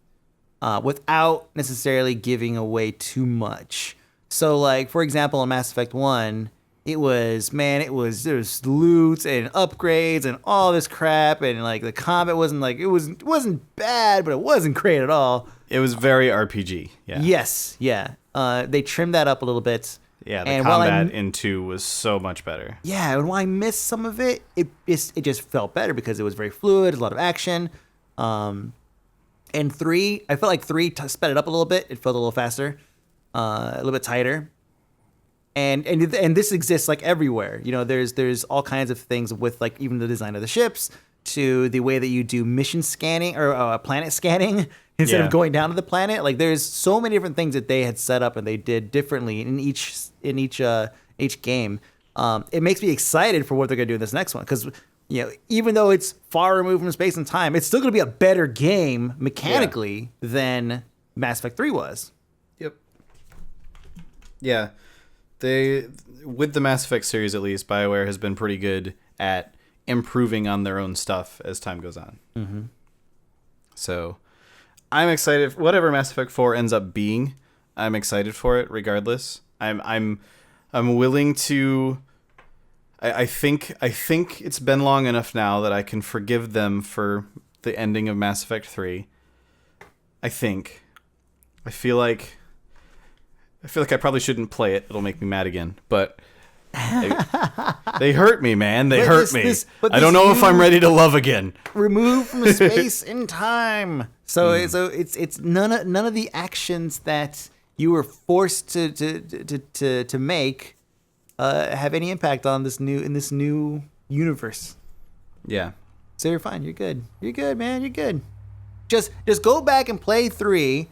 without necessarily giving away too much. So, like, for example, in Mass Effect 1, there was loot and upgrades and all this crap, and like the combat wasn't like it wasn't bad, but it wasn't great at all. It was very RPG. Yeah. Yes. Yeah. They trimmed that up a little bit. Yeah. The combat in 2 was so much better. Yeah, and while I missed some of it, it just felt better because it was very fluid, a lot of action. And 3, I felt like 3 sped it up a little bit. It felt a little faster. A little bit tighter, and this exists like everywhere. You know, there's all kinds of things with like even the design of the ships to the way that you do mission scanning or planet scanning instead of going down to the planet. Like there's so many different things that they had set up and they did differently in each game. It makes me excited for what they're gonna do in this next one because, you know, even though it's far removed from space and time, it's still gonna be a better game mechanically than Mass Effect 3 was. Yeah, with the Mass Effect series, at least, BioWare has been pretty good at improving on their own stuff as time goes on. Mm-hmm. So, I'm excited. Whatever Mass Effect 4 ends up being, I'm excited for it. Regardless, I'm willing to. I think it's been long enough now that I can forgive them for the ending of Mass Effect 3. I feel like I probably shouldn't play it. It'll make me mad again. But they hurt me, man. They hurt me. I don't know if I'm ready to love again. Removed from space and time. So it's none of the actions that you were forced to make have any impact on this new universe. Yeah. So you're fine. You're good. You're good, man. You're good. just go back and play 3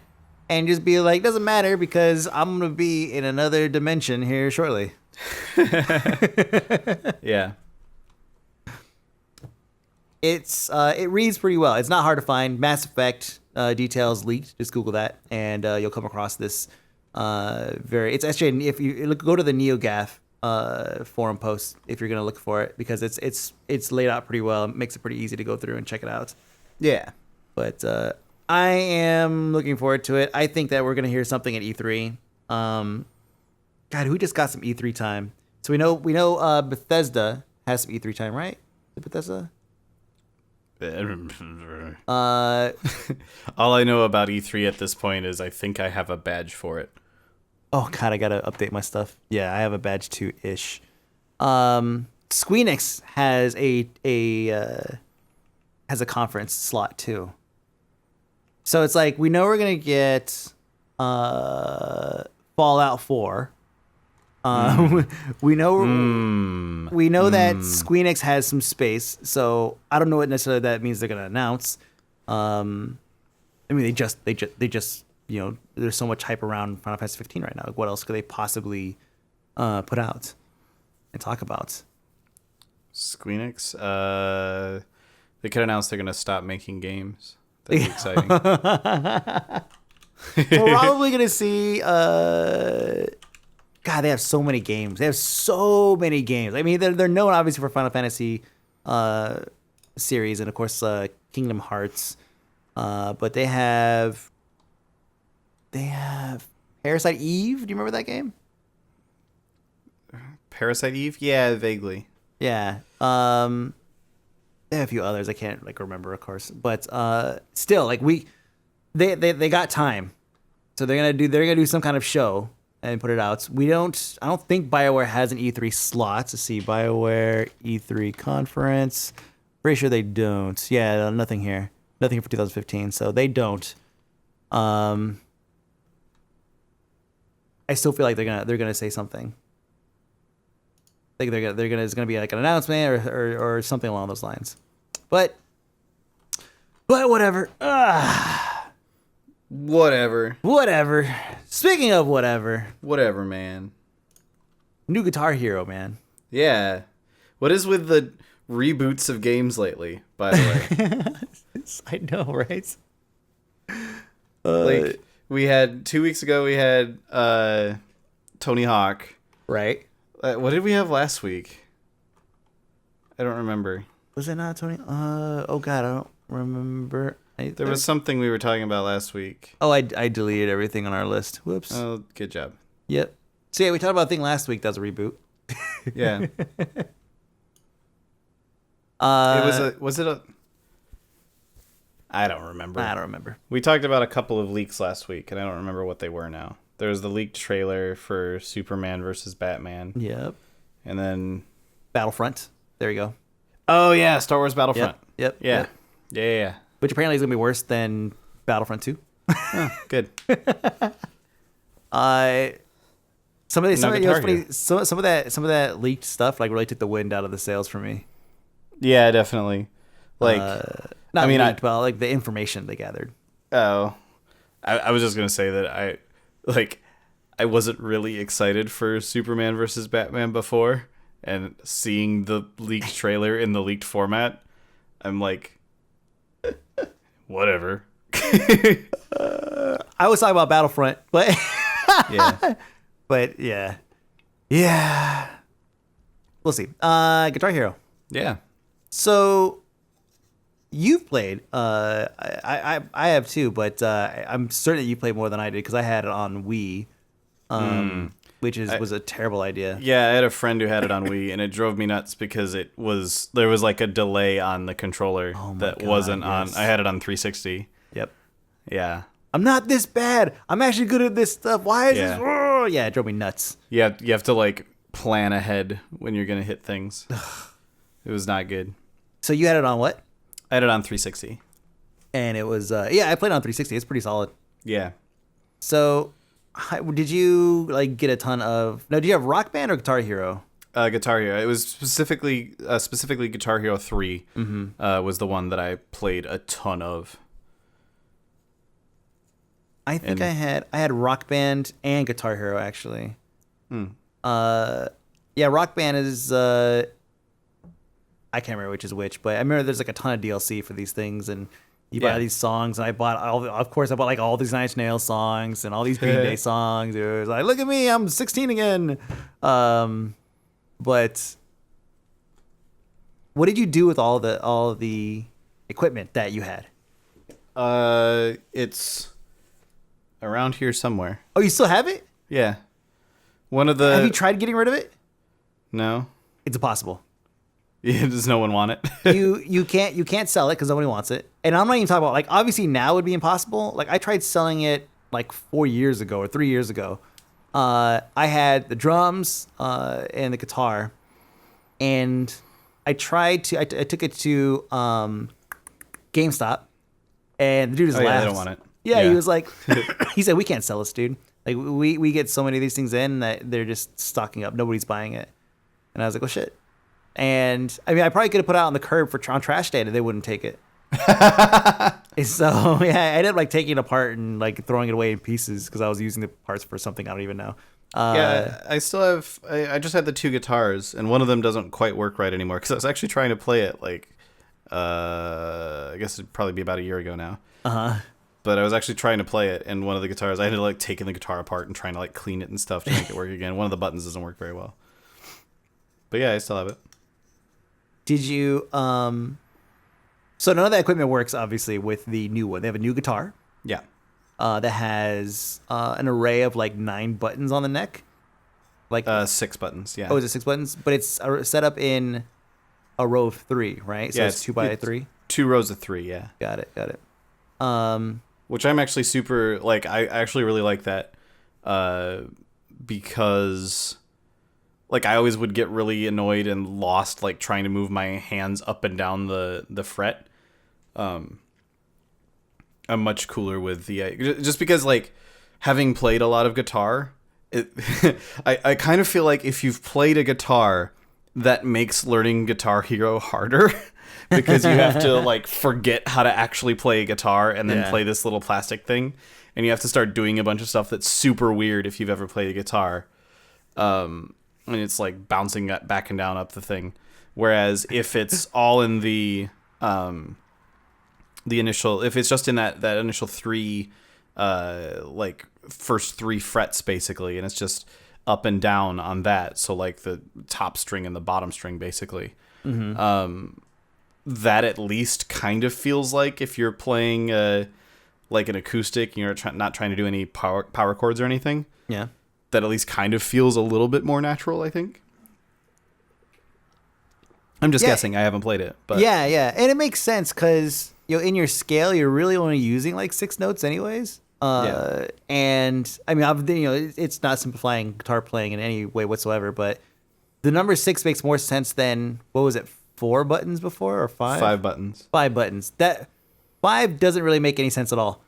and just be like, doesn't matter because I'm going to be in another dimension here shortly. Yeah. It reads pretty well. It's not hard to find. Mass Effect details leaked. Just Google that, and you'll come across this. It's actually, if you go to the NeoGAF forum post, if you're gonna look for it, because it's laid out pretty well. It makes it pretty easy to go through and check it out. Yeah. But I am looking forward to it. I think that we're gonna hear something at E3. God, who just got some E3 time? So we know Bethesda has some E3 time, right? Bethesda. All I know about E3 at this point is I think I have a badge for it. Oh God, I gotta update my stuff. Yeah, I have a badge too ish. Squeenix has a conference slot too. So it's like we know we're gonna get Fallout 4. We know that Squeenix has some space, so I don't know what necessarily that means they're gonna announce. I mean, they just there's so much hype around Final Fantasy 15 right now. Like, what else could they possibly put out and talk about? Squeenix, they could announce they're gonna stop making games. That'd be exciting. We're probably gonna see. God, they have so many games. They have so many games. I mean, they're known obviously for Final Fantasy series and of course Kingdom Hearts, but they have Parasite Eve. Do you remember that game? Parasite Eve? Yeah, vaguely. Yeah. They have a few others I can't remember, of course, but still, they got time, so they're gonna do some kind of show and put it out. I don't think BioWare has an E3 slot. To see BioWare E3 conference. Pretty sure they don't. Yeah, nothing here. Nothing for 2015. So they don't. I still feel like they're gonna say something. I think it's gonna be like an announcement or something along those lines. But whatever. Whatever. Speaking of whatever. Whatever, man. New Guitar Hero, man. Yeah. What is with the reboots of games lately, by the way? I know, right? Like, we had 2 weeks ago, we had Tony Hawk. Right. What did we have last week? I don't remember. Was it not Tony? Oh God, I don't remember. There was something we were talking about last week. Oh, I deleted everything on our list. Whoops. Oh, good job. Yep. So yeah, we talked about a thing last week that was a reboot. Yeah. Was it a I don't remember. We talked about a couple of leaks last week, and I don't remember what they were now. There was the leaked trailer for Superman versus Batman. Yep. And then Battlefront. There you go. Oh yeah, Star Wars Battlefront. Yep. Yeah. Yeah. Which apparently is gonna be worse than Battlefront 2. Oh, good. Some of that leaked stuff really took the wind out of the sails for me. Yeah, definitely. The information they gathered. Oh, I was just gonna say that I wasn't really excited for Superman versus Batman before, and seeing the leaked trailer in the leaked format, I'm like, whatever. I was talking about Battlefront, but Yeah. but yeah. We'll see. Guitar Hero. Yeah. So you've played. I have too, but I'm certain that you played more than I did because I had it on Wii, which was a terrible idea. Yeah, I had a friend who had it on Wii, and it drove me nuts because there was like a delay on the controller wasn't on. I had it on 360. Yep. Yeah. I'm not this bad. I'm actually good at this stuff. Why is this? Oh, yeah, it drove me nuts. Yeah, you have to plan ahead when you're gonna hit things. It was not good. So you had it on what? I had it on 360. And it was I played it on 360. It's pretty solid. Yeah. So did you get a ton of? No, do you have Rock Band or Guitar Hero? Guitar Hero. It was specifically Guitar Hero 3 was the one that I played a ton of. I think I had Rock Band and Guitar Hero actually. Yeah, Rock Band is I can't remember which is which, but I remember there's like a ton of DLC for these things, and you buy these songs, and I bought like all these Nine Inch Nails songs and all these Green Day songs. It was like, look at me, I'm 16 again. But what did you do with all the equipment that you had? It's around here somewhere. Oh, you still have it? Yeah. Have you tried getting rid of it? No. It's impossible. Yeah, does no one want it? you can't sell it because nobody wants it. And I'm not even talking about, like, obviously now it would be impossible. Like, I tried selling it like 4 years ago or 3 years ago. I had the drums and the guitar, and I tried to. I took it to GameStop, and the dude just laughed. Yeah, they don't want it. Yeah, he was like, he said, "We can't sell this, dude. Like, we get so many of these things in that they're just stocking up. Nobody's buying it." And I was like, "Well, shit." And I mean, I probably could have put it out on the curb on trash day, and they wouldn't take it. And so yeah, I ended up like taking it apart and like throwing it away in pieces because I was using the parts for something I don't even know. Yeah, I still have. I just had the two guitars, and one of them doesn't quite work right anymore because I was actually trying to play it like, I guess it'd probably be about a year ago now. But I was actually trying to play it, and one of the guitars, I ended up like taking the guitar apart and trying to like clean it and stuff to make it work again. One of the buttons doesn't work very well. But yeah, I still have it. Did you? So none of that equipment works obviously with the new one. They have a new guitar. Yeah. That has an array of like 9 buttons on the neck. Like 6 buttons. Yeah. Oh, is it 6 buttons? But it's set up in a row of 3, right? So it's 2 by 3. 2 rows of 3. Yeah. Got it. Which I'm actually super like. I actually really like that, because like I always would get really annoyed and lost like trying to move my hands up and down the fret. I'm much cooler with the just because like having played a lot of guitar, I kind of feel like if you've played a guitar, that makes learning Guitar Hero harder because you have to like forget how to actually play a guitar and then play this little plastic thing, and you have to start doing a bunch of stuff that's super weird if you've ever played a guitar. And it's like bouncing back and down up the thing. Whereas if it's all in the initial, if it's just in that initial 3, like first 3 frets basically, and it's just up and down on that. So like the top string and the bottom string basically. That at least kind of feels like if you're playing like an acoustic and you're not trying to do any power chords or anything. Yeah. That at least kind of feels a little bit more natural, I think. I'm just guessing. I haven't played it, but yeah, and it makes sense because in your scale, you're really only using like 6 notes, anyways. And I mean, it's not simplifying guitar playing in any way whatsoever, but the number 6 makes more sense than what was it, 4 buttons before or 5? 5 buttons. 5 buttons. That 5 doesn't really make any sense at all.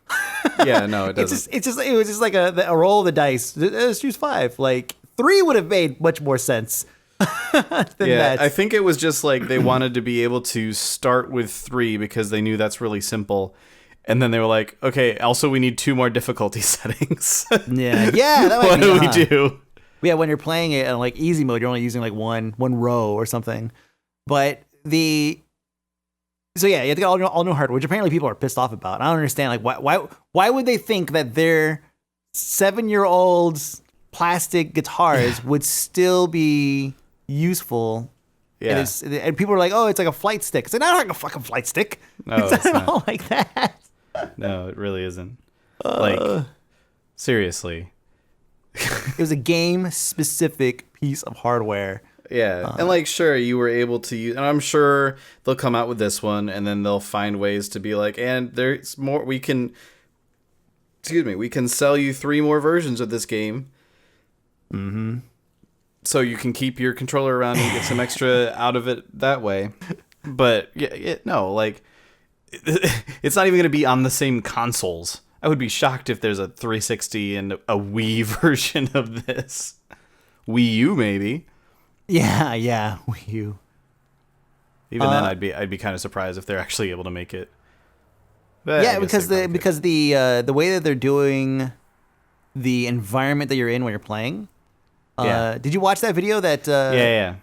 Yeah, no, it doesn't. It was just like a roll of the dice. Let's choose 5. Like 3 would have made much more sense. That. I think it was just like they wanted to be able to start with 3 because they knew that's really simple, and then they were like, okay, also we need 2 more difficulty settings. yeah. That what do we do? Yeah, when you're playing it in like easy mode, you're only using like one row or something. But so yeah, you have to get all new hardware, which apparently people are pissed off about. I don't understand, like why would they think that their 7-year-old plastic guitars would still be useful? Yeah, and people are like, oh, it's like a flight stick. It's like, not like a fucking flight stick. No, it's not at all like that. No, it really isn't. Like seriously, it was a game specific piece of hardware. Yeah, and like, sure, you were able to use, and I'm sure they'll come out with this one, and then they'll find ways to be like, and there's more. We can sell you 3 more versions of this game. So you can keep your controller around and get some extra out of it that way. But no, like, it's not even going to be on the same consoles. I would be shocked if there's a 360 and a Wii version of this. Wii U, maybe. Yeah, Wii U. Even then, I'd be kind of surprised if they're actually able to make it. But Yeah, I guess because the way that they're doing the environment that you're in when you're playing. Yeah. Did you watch that video? That yeah.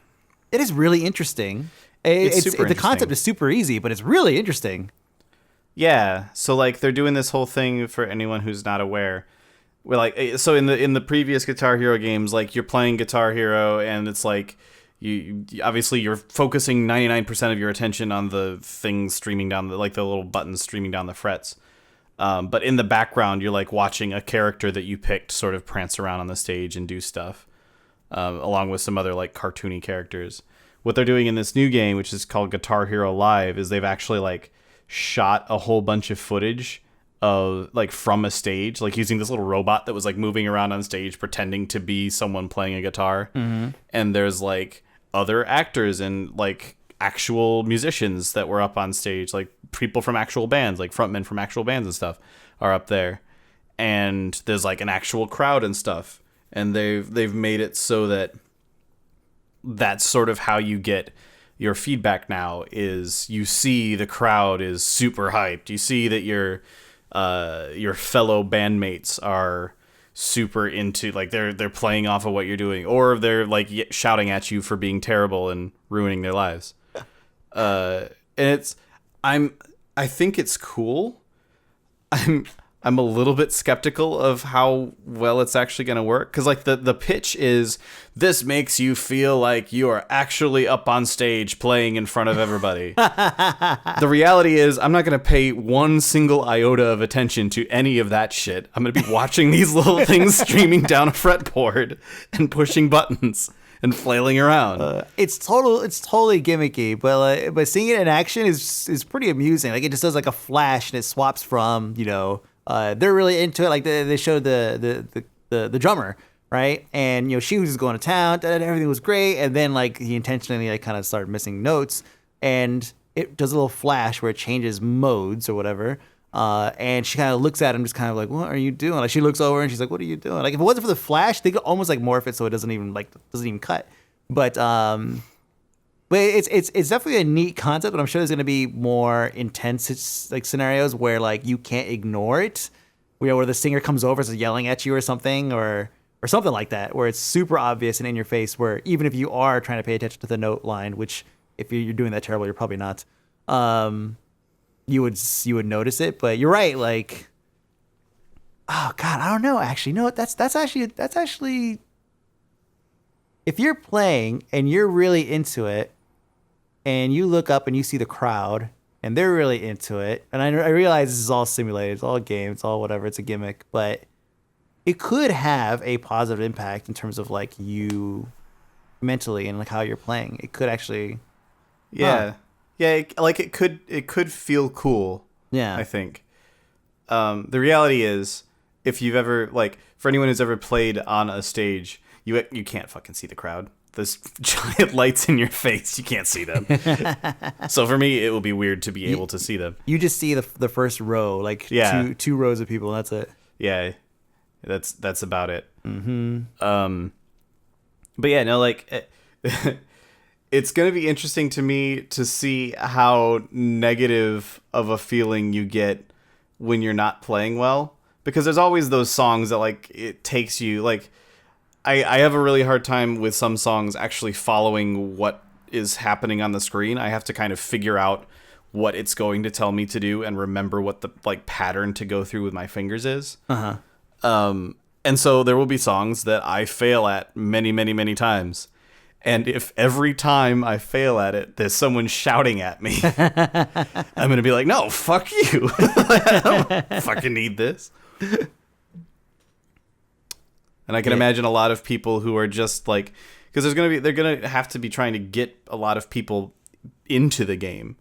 it is really interesting. It's super the concept interesting. is super easy, but it's really interesting. Yeah, so like they're doing this whole thing for anyone who's not aware. We're like, so in the previous Guitar Hero games, like you're playing Guitar Hero, and it's like you obviously you're focusing 99% of your attention on the things streaming down the little buttons streaming down the frets. But in the background, you're like watching a character that you picked sort of prance around on the stage and do stuff, along with some other like cartoony characters. What they're doing in this new game, which is called Guitar Hero Live, is they've actually like shot a whole bunch of footage of like from a stage, like using this little robot that was like moving around on stage pretending to be someone playing a guitar. And there's like other actors and like actual musicians that were up on stage, like people from actual bands, like frontmen from actual bands and stuff are up there. And there's like an actual crowd and stuff. And they've made it so that that's sort of how you get your feedback now, is you see the crowd is super hyped. You see that your fellow bandmates are super into, like they're playing off of what you're doing, or they're like shouting at you for being terrible and ruining their lives. And I think it's cool. I'm a little bit skeptical of how well it's actually going to work, because like the pitch is, this makes you feel like you are actually up on stage playing in front of everybody. The reality is, I'm not going to pay one single iota of attention to any of that shit. I'm going to be watching these little things streaming down a fretboard and pushing buttons and flailing around. It's totally gimmicky, but seeing it in action is pretty amusing. Like it just does like a flash and it swaps from, they're really into it. Like they showed the drummer, right? And she was just going to town, and everything was great. And then like he intentionally like kind of started missing notes, and it does a little flash where it changes modes or whatever. And she kind of looks at him, just kind of like, "What are you doing?" Like she looks over and she's like, "What are you doing?" Like if it wasn't for the flash, they could almost like morph it so it doesn't even cut. But it's definitely a neat concept, but I'm sure there's gonna be more intense like scenarios where like you can't ignore it, where the singer comes over and is yelling at you or something, or something like that, where it's super obvious and in your face. Where even if you are trying to pay attention to the note line, which if you're doing that terrible, you're probably not. You would notice it, but you're right. Like, oh god, I don't know. Actually, no, that's actually. If you're playing and you're really into it, and you look up and you see the crowd and they're really into it, and I realize this is all simulated, it's all a game, it's all whatever, it's a gimmick, but it could have a positive impact in terms of like you mentally and like how you're playing. It could actually, Yeah, it could feel cool. Yeah, I think. The reality is, if you've ever, like, for anyone who's ever played on a stage, you can't fucking see the crowd. There's giant lights in your face. You can't see them. So for me, it will be weird to be able to see them. You just see the first row, like two rows of people, and that's it. Yeah, that's about it. Mm-hmm. But yeah, no, like, it's gonna be interesting to me to see how negative of a feeling you get when you're not playing well, because there's always those songs that like it takes you like. I have a really hard time with some songs actually following what is happening on the screen. I have to kind of figure out what it's going to tell me to do and remember what the like pattern to go through with my fingers is. And so there will be songs that I fail at many, many, many times. And if every time I fail at it, there's someone shouting at me, I'm going to be like, no, fuck you. I don't fucking need this. And I can imagine a lot of people who are just like, because they're gonna have to be trying to get a lot of people into the game,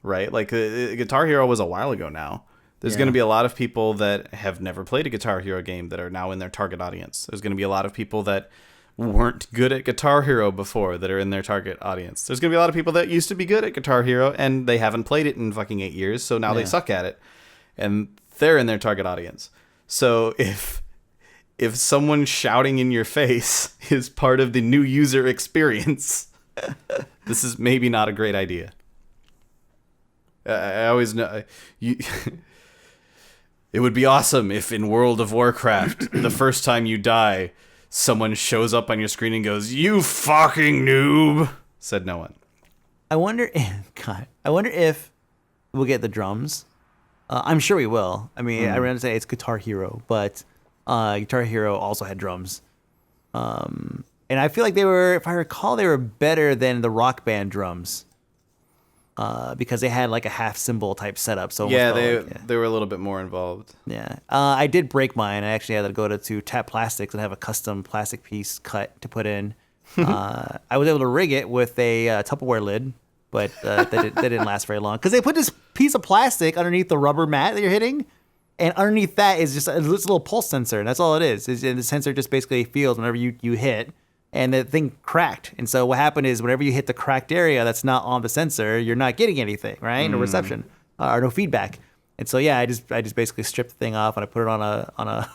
right? Like Guitar Hero was a while ago now. There's going to be a lot of people that have never played a Guitar Hero game that are now in their target audience. There's going to be a lot of people that weren't good at Guitar Hero before that are in their target audience. There's going to be a lot of people that used to be good at Guitar Hero and they haven't played it in fucking 8 years, so now they suck at it, and they're in their target audience. So if someone shouting in your face is part of the new user experience, this is maybe not a great idea. I always know It would be awesome if in World of Warcraft, the first time you die, someone shows up on your screen and goes, "You fucking noob," said no one. I wonder if we'll get the drums. I'm sure we will. I mean, I remember saying it's Guitar Hero, but Guitar Hero also had drums. And I feel like they were, if I recall, they were better than the Rock Band drums. Because they had like a half cymbal type setup. So Yeah, they were a little bit more involved. Yeah. I did break mine. I actually had to go to Tap Plastics and have a custom plastic piece cut to put in. I was able to rig it with a Tupperware lid, but that didn't last very long. Because they put this piece of plastic underneath the rubber mat that you're hitting, and underneath that is just a little pulse sensor, and that's all it is. And the sensor just basically feels whenever you hit, and the thing cracked. And so what happened is whenever you hit the cracked area that's not on the sensor, you're not getting anything, right? No reception or no feedback. And so yeah, I just basically stripped the thing off and I put it on a on a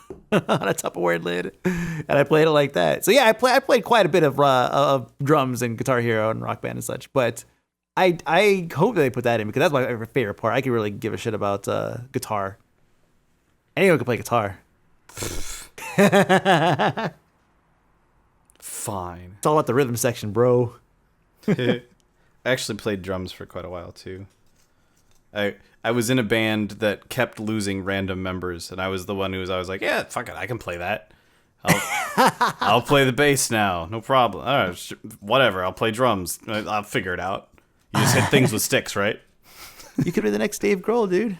Tupperware lid, and I played it like that. So yeah, I played quite a bit of drums and Guitar Hero and Rock Band and such. But I hope that they put that in because that's my favorite part. I could really give a shit about guitar. Anyone can play guitar. Fine. It's all about the rhythm section, bro. I actually played drums for quite a while too. I was in a band that kept losing random members, and I was the one who was always like, "Yeah, fuck it, I can play that. I'll play the bass now, no problem. All right, whatever, I'll play drums. I'll figure it out. You just hit things with sticks, right?" You could be the next Dave Grohl, dude.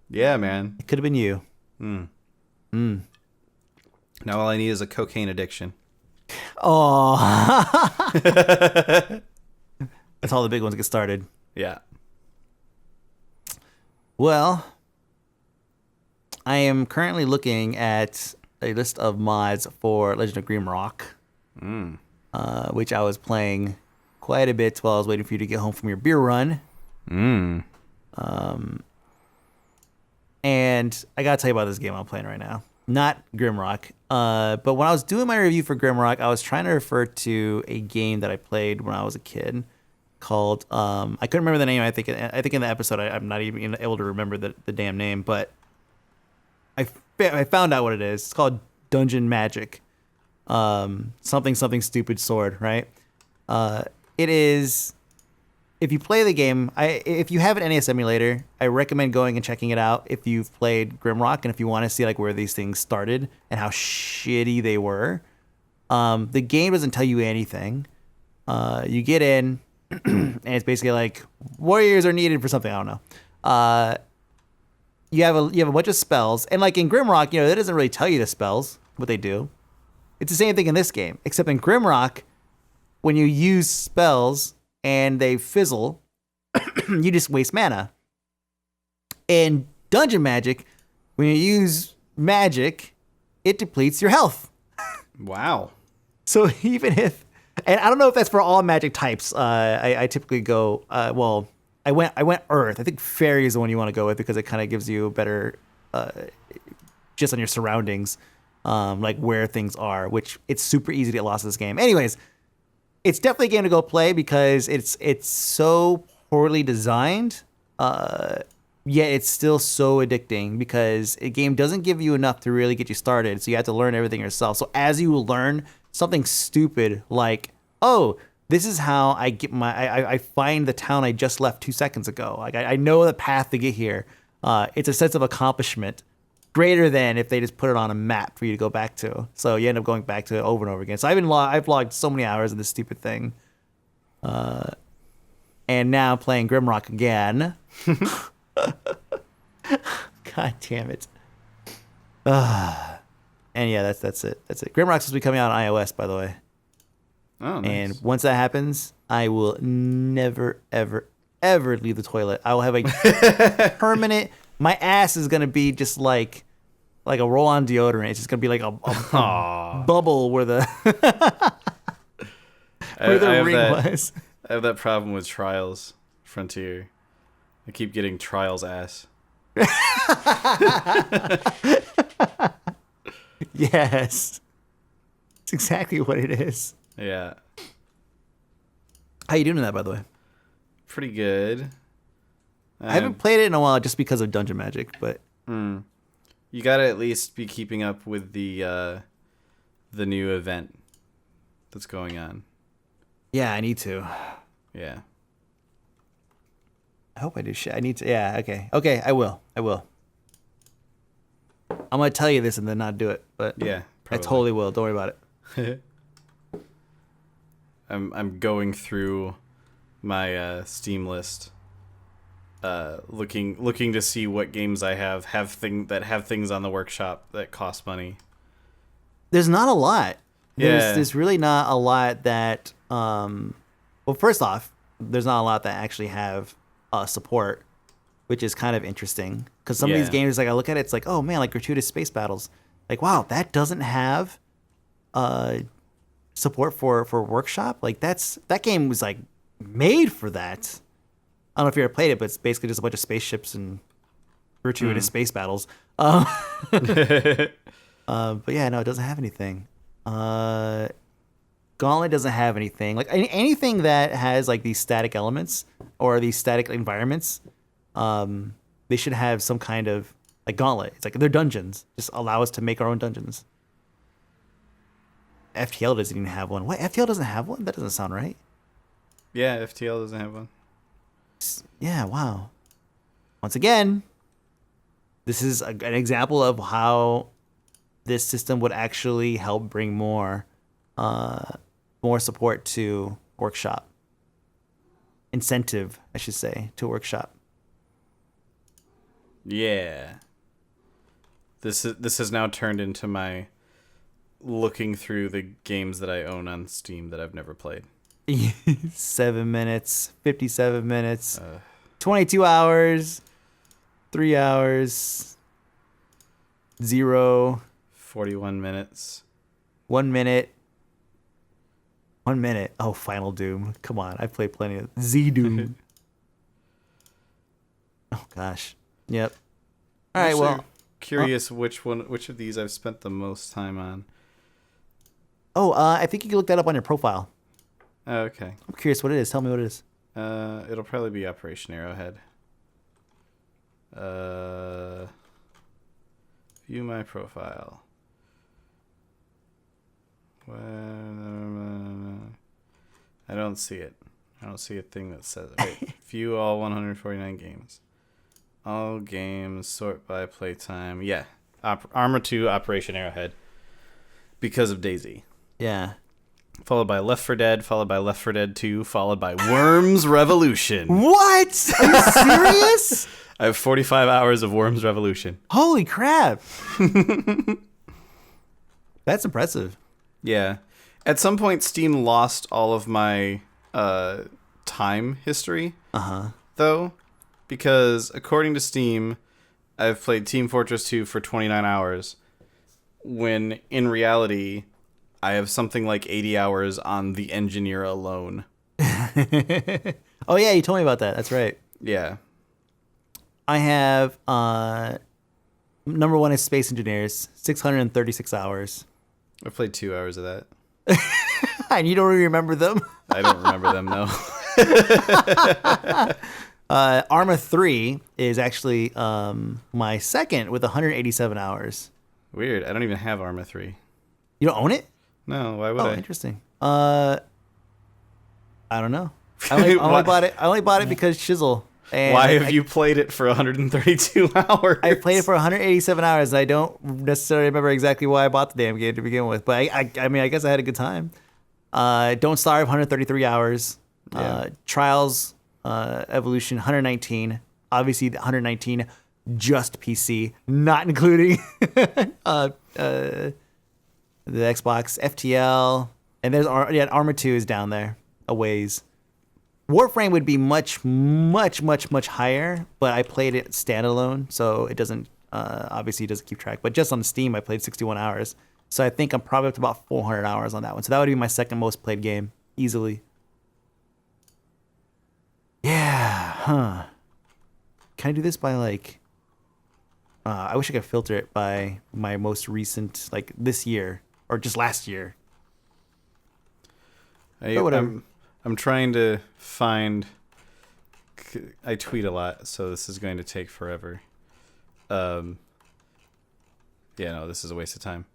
Yeah, man. It could have been you. Now all I need is a cocaine addiction. Oh, that's how the big ones get started. Yeah. Well, I am currently looking at a list of mods for Legend of Grimrock, which I was playing quite a bit while I was waiting for you to get home from your beer run. And I gotta tell you about this game I'm playing right now. Not Grimrock. But when I was doing my review for Grimrock, I was trying to refer to a game that I played when I was a kid called I couldn't remember the name. I think in the episode I'm not even able to remember the damn name, but I found out what it is. It's called Dungeon Magic. Something stupid sword, right? It is. If you play the game, if you have an NES emulator, I recommend going and checking it out if you've played Grimrock and if you want to see like where these things started and how shitty they were. The game doesn't tell you anything. You get in, and it's basically like warriors are needed for something. I don't know. You have a bunch of spells, and like in Grimrock, it doesn't really tell you the spells what they do. It's the same thing in this game, except in Grimrock, when you use spells and they fizzle, you just waste mana. In Dungeon Magic, when you use magic, it depletes your health. Wow. So even if, and I don't know if that's for all magic types. I typically go, I went Earth. I think Fairy is the one you want to go with because it kind of gives you a better, just on your surroundings, like where things are, which it's super easy to get lost in this game. Anyways, it's definitely a game to go play because it's so poorly designed, yet it's still so addicting because a game doesn't give you enough to really get you started. So you have to learn everything yourself. So as you learn something stupid like, oh, this is how I get I find the town I just left 2 seconds ago. Like I know the path to get here. It's a sense of accomplishment greater than if they just put it on a map for you to go back to. So you end up going back to it over and over again. So I've logged so many hours of this stupid thing. And now playing Grimrock again. God damn it. And yeah, that's it. Grimrock's supposed to be coming out on iOS, by the way. Oh, nice. And once that happens, I will never, ever, ever leave the toilet. I will have a permanent. My ass is gonna be just like a roll-on deodorant. It's just gonna be like a bubble where the ring was. I have that problem with Trials Frontier. I keep getting Trials ass. Yes, it's exactly what it is. Yeah. How you doing in that, by the way? Pretty good. I haven't played it in a while just because of Dungeon Magic, but You gotta at least be keeping up with the new event that's going on. Yeah, I need to. Yeah. I hope I do shit. I need to. Yeah, okay. Okay, I will. I'm going to tell you this and then not do it. But Yeah, I totally will. Don't worry about it. I'm going through my Steam list, looking to see what games I have things on the workshop that cost money. There's not a lot. Yeah. There's really not a lot that. Well, first off, there's not a lot that actually have support, which is kind of interesting. Because some of these games, like I look at it, it's like, oh man, like gratuitous space battles. Like, wow, that doesn't have support for workshop. Like that game was like made for that. I don't know if you ever played it, but it's basically just a bunch of spaceships and gratuitous space battles. But yeah, no, it doesn't have anything. Gauntlet doesn't have anything. Like anything that has like these static elements or these static environments, they should have some kind of like Gauntlet. It's like they're dungeons. Just allow us to make our own dungeons. FTL doesn't even have one. What? FTL doesn't have one? That doesn't sound right. Yeah, FTL doesn't have one. Yeah, wow. Once again, this is an example of how this system would actually help bring more support to workshop. Incentive, I should say, to workshop. Yeah. This has now turned into my looking through the games that I own on Steam that I've never played. 7 minutes, 57 minutes, 22 hours, 3 hours, 0, 41 minutes, 1 minute. 1 minute. Oh, Final Doom. Come on. I've played plenty of Z Doom. Oh, gosh. Yep. All right, well. Curious which of these I've spent the most time on. Oh, I think you can look that up on your profile. Okay. I'm curious what it is. Tell me what it is. It'll probably be Operation Arrowhead. View my profile. I don't see it. I don't see a thing that says it. Wait, view all 149 games. All games, sort by playtime. Yeah. Arma 2, Operation Arrowhead. Because of Daisy. Yeah. Followed by Left 4 Dead, followed by Left 4 Dead 2, followed by Worms Revolution. What? Are you serious? I have 45 hours of Worms Revolution. Holy crap. That's impressive. Yeah. At some point, Steam lost all of my time history. Though, because according to Steam, I've played Team Fortress 2 for 29 hours, when in reality, I have something like 80 hours on The Engineer alone. Oh, yeah, you told me about that. That's right. Yeah. I have, number one is Space Engineers, 636 hours. I played 2 hours of that. And you don't really remember them? I don't remember them, no. Arma 3 is actually my second with 187 hours. Weird. I don't even have Arma 3. You don't own it? No, why would I? Oh, interesting. I don't know. I only bought it. I only bought it because Shizzle. And why have you played it for 132 hours? I played it for 187 hours. And I don't necessarily remember exactly why I bought the damn game to begin with, but I mean, I guess I had a good time. Don't Starve, 133 hours. Yeah. Trials, Evolution, 119. Obviously, the 119 just PC, not including the Xbox, FTL, and there's Arma 2 is down there a ways. Warframe would be much higher, but I played it standalone, so it doesn't obviously it doesn't keep track. But just on Steam, I played 61 hours, so I think I'm probably up to about 400 hours on that one. So that would be my second most played game easily. Yeah, huh? Can I do this by like? I wish I could filter it by my most recent, like this year or just last year. I'm trying to find. I tweet a lot, so this is going to take forever. Yeah, no, this is a waste of time.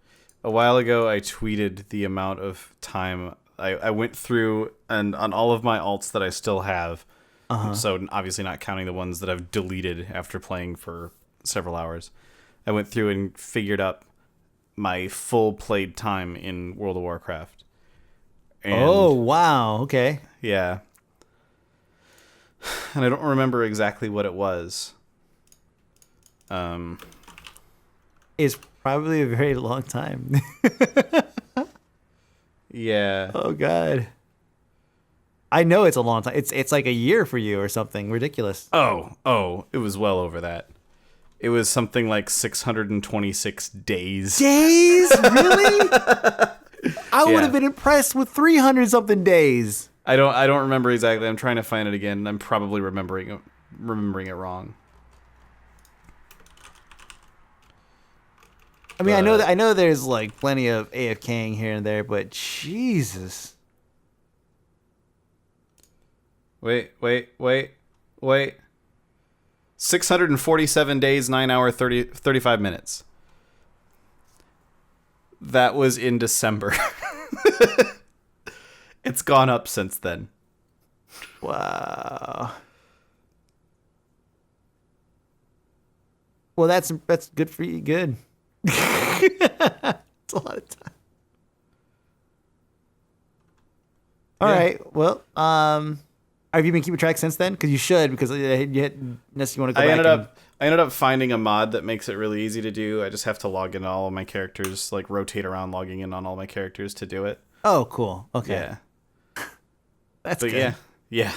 A while ago, I tweeted the amount of time I went through and on all of my alts that I still have. So obviously not counting the ones that I've deleted after playing for several hours. I went through and figured up my full played time in World of Warcraft. And, Oh, wow. Okay. yeah. And I don't remember exactly what it was. It's probably a very long time. Yeah. Oh, God. I know it's a long time. It's like a year for you or something ridiculous. Oh, it was well over that. It was something like 626 days. Days? Really? I would Yeah. have been impressed with 300 something days. I don't remember exactly. I'm trying to find it again. I'm probably remembering it wrong. I mean, I know there's like plenty of AFKing here and there, but Jesus. Wait. 647 days, 9 hour 35 minutes. That was in December. It's gone up since then. Wow. Well, that's good for you. Good. It's a lot of time. All right. Well, have you been keeping track since then? Because you should, because unless you want to go back. I ended up finding a mod that makes it really easy to do. I just have to log in all of my characters, like rotate around logging in on all my characters to do it. Oh, cool. Okay. Yeah. That's But good. yeah.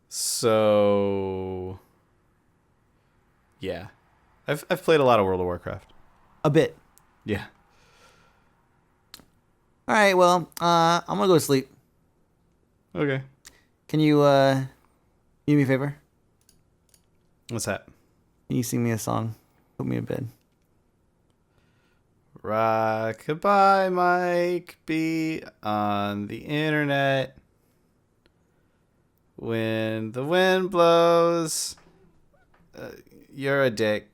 So yeah. I've played a lot of World of Warcraft. A bit. Yeah. All right. Well, I'm gonna go to sleep. Okay. Can you do me a favor? What's that? Can you sing me a song? Put me in bed. Rockabye Mike be on the internet. When the wind blows, you're a dick.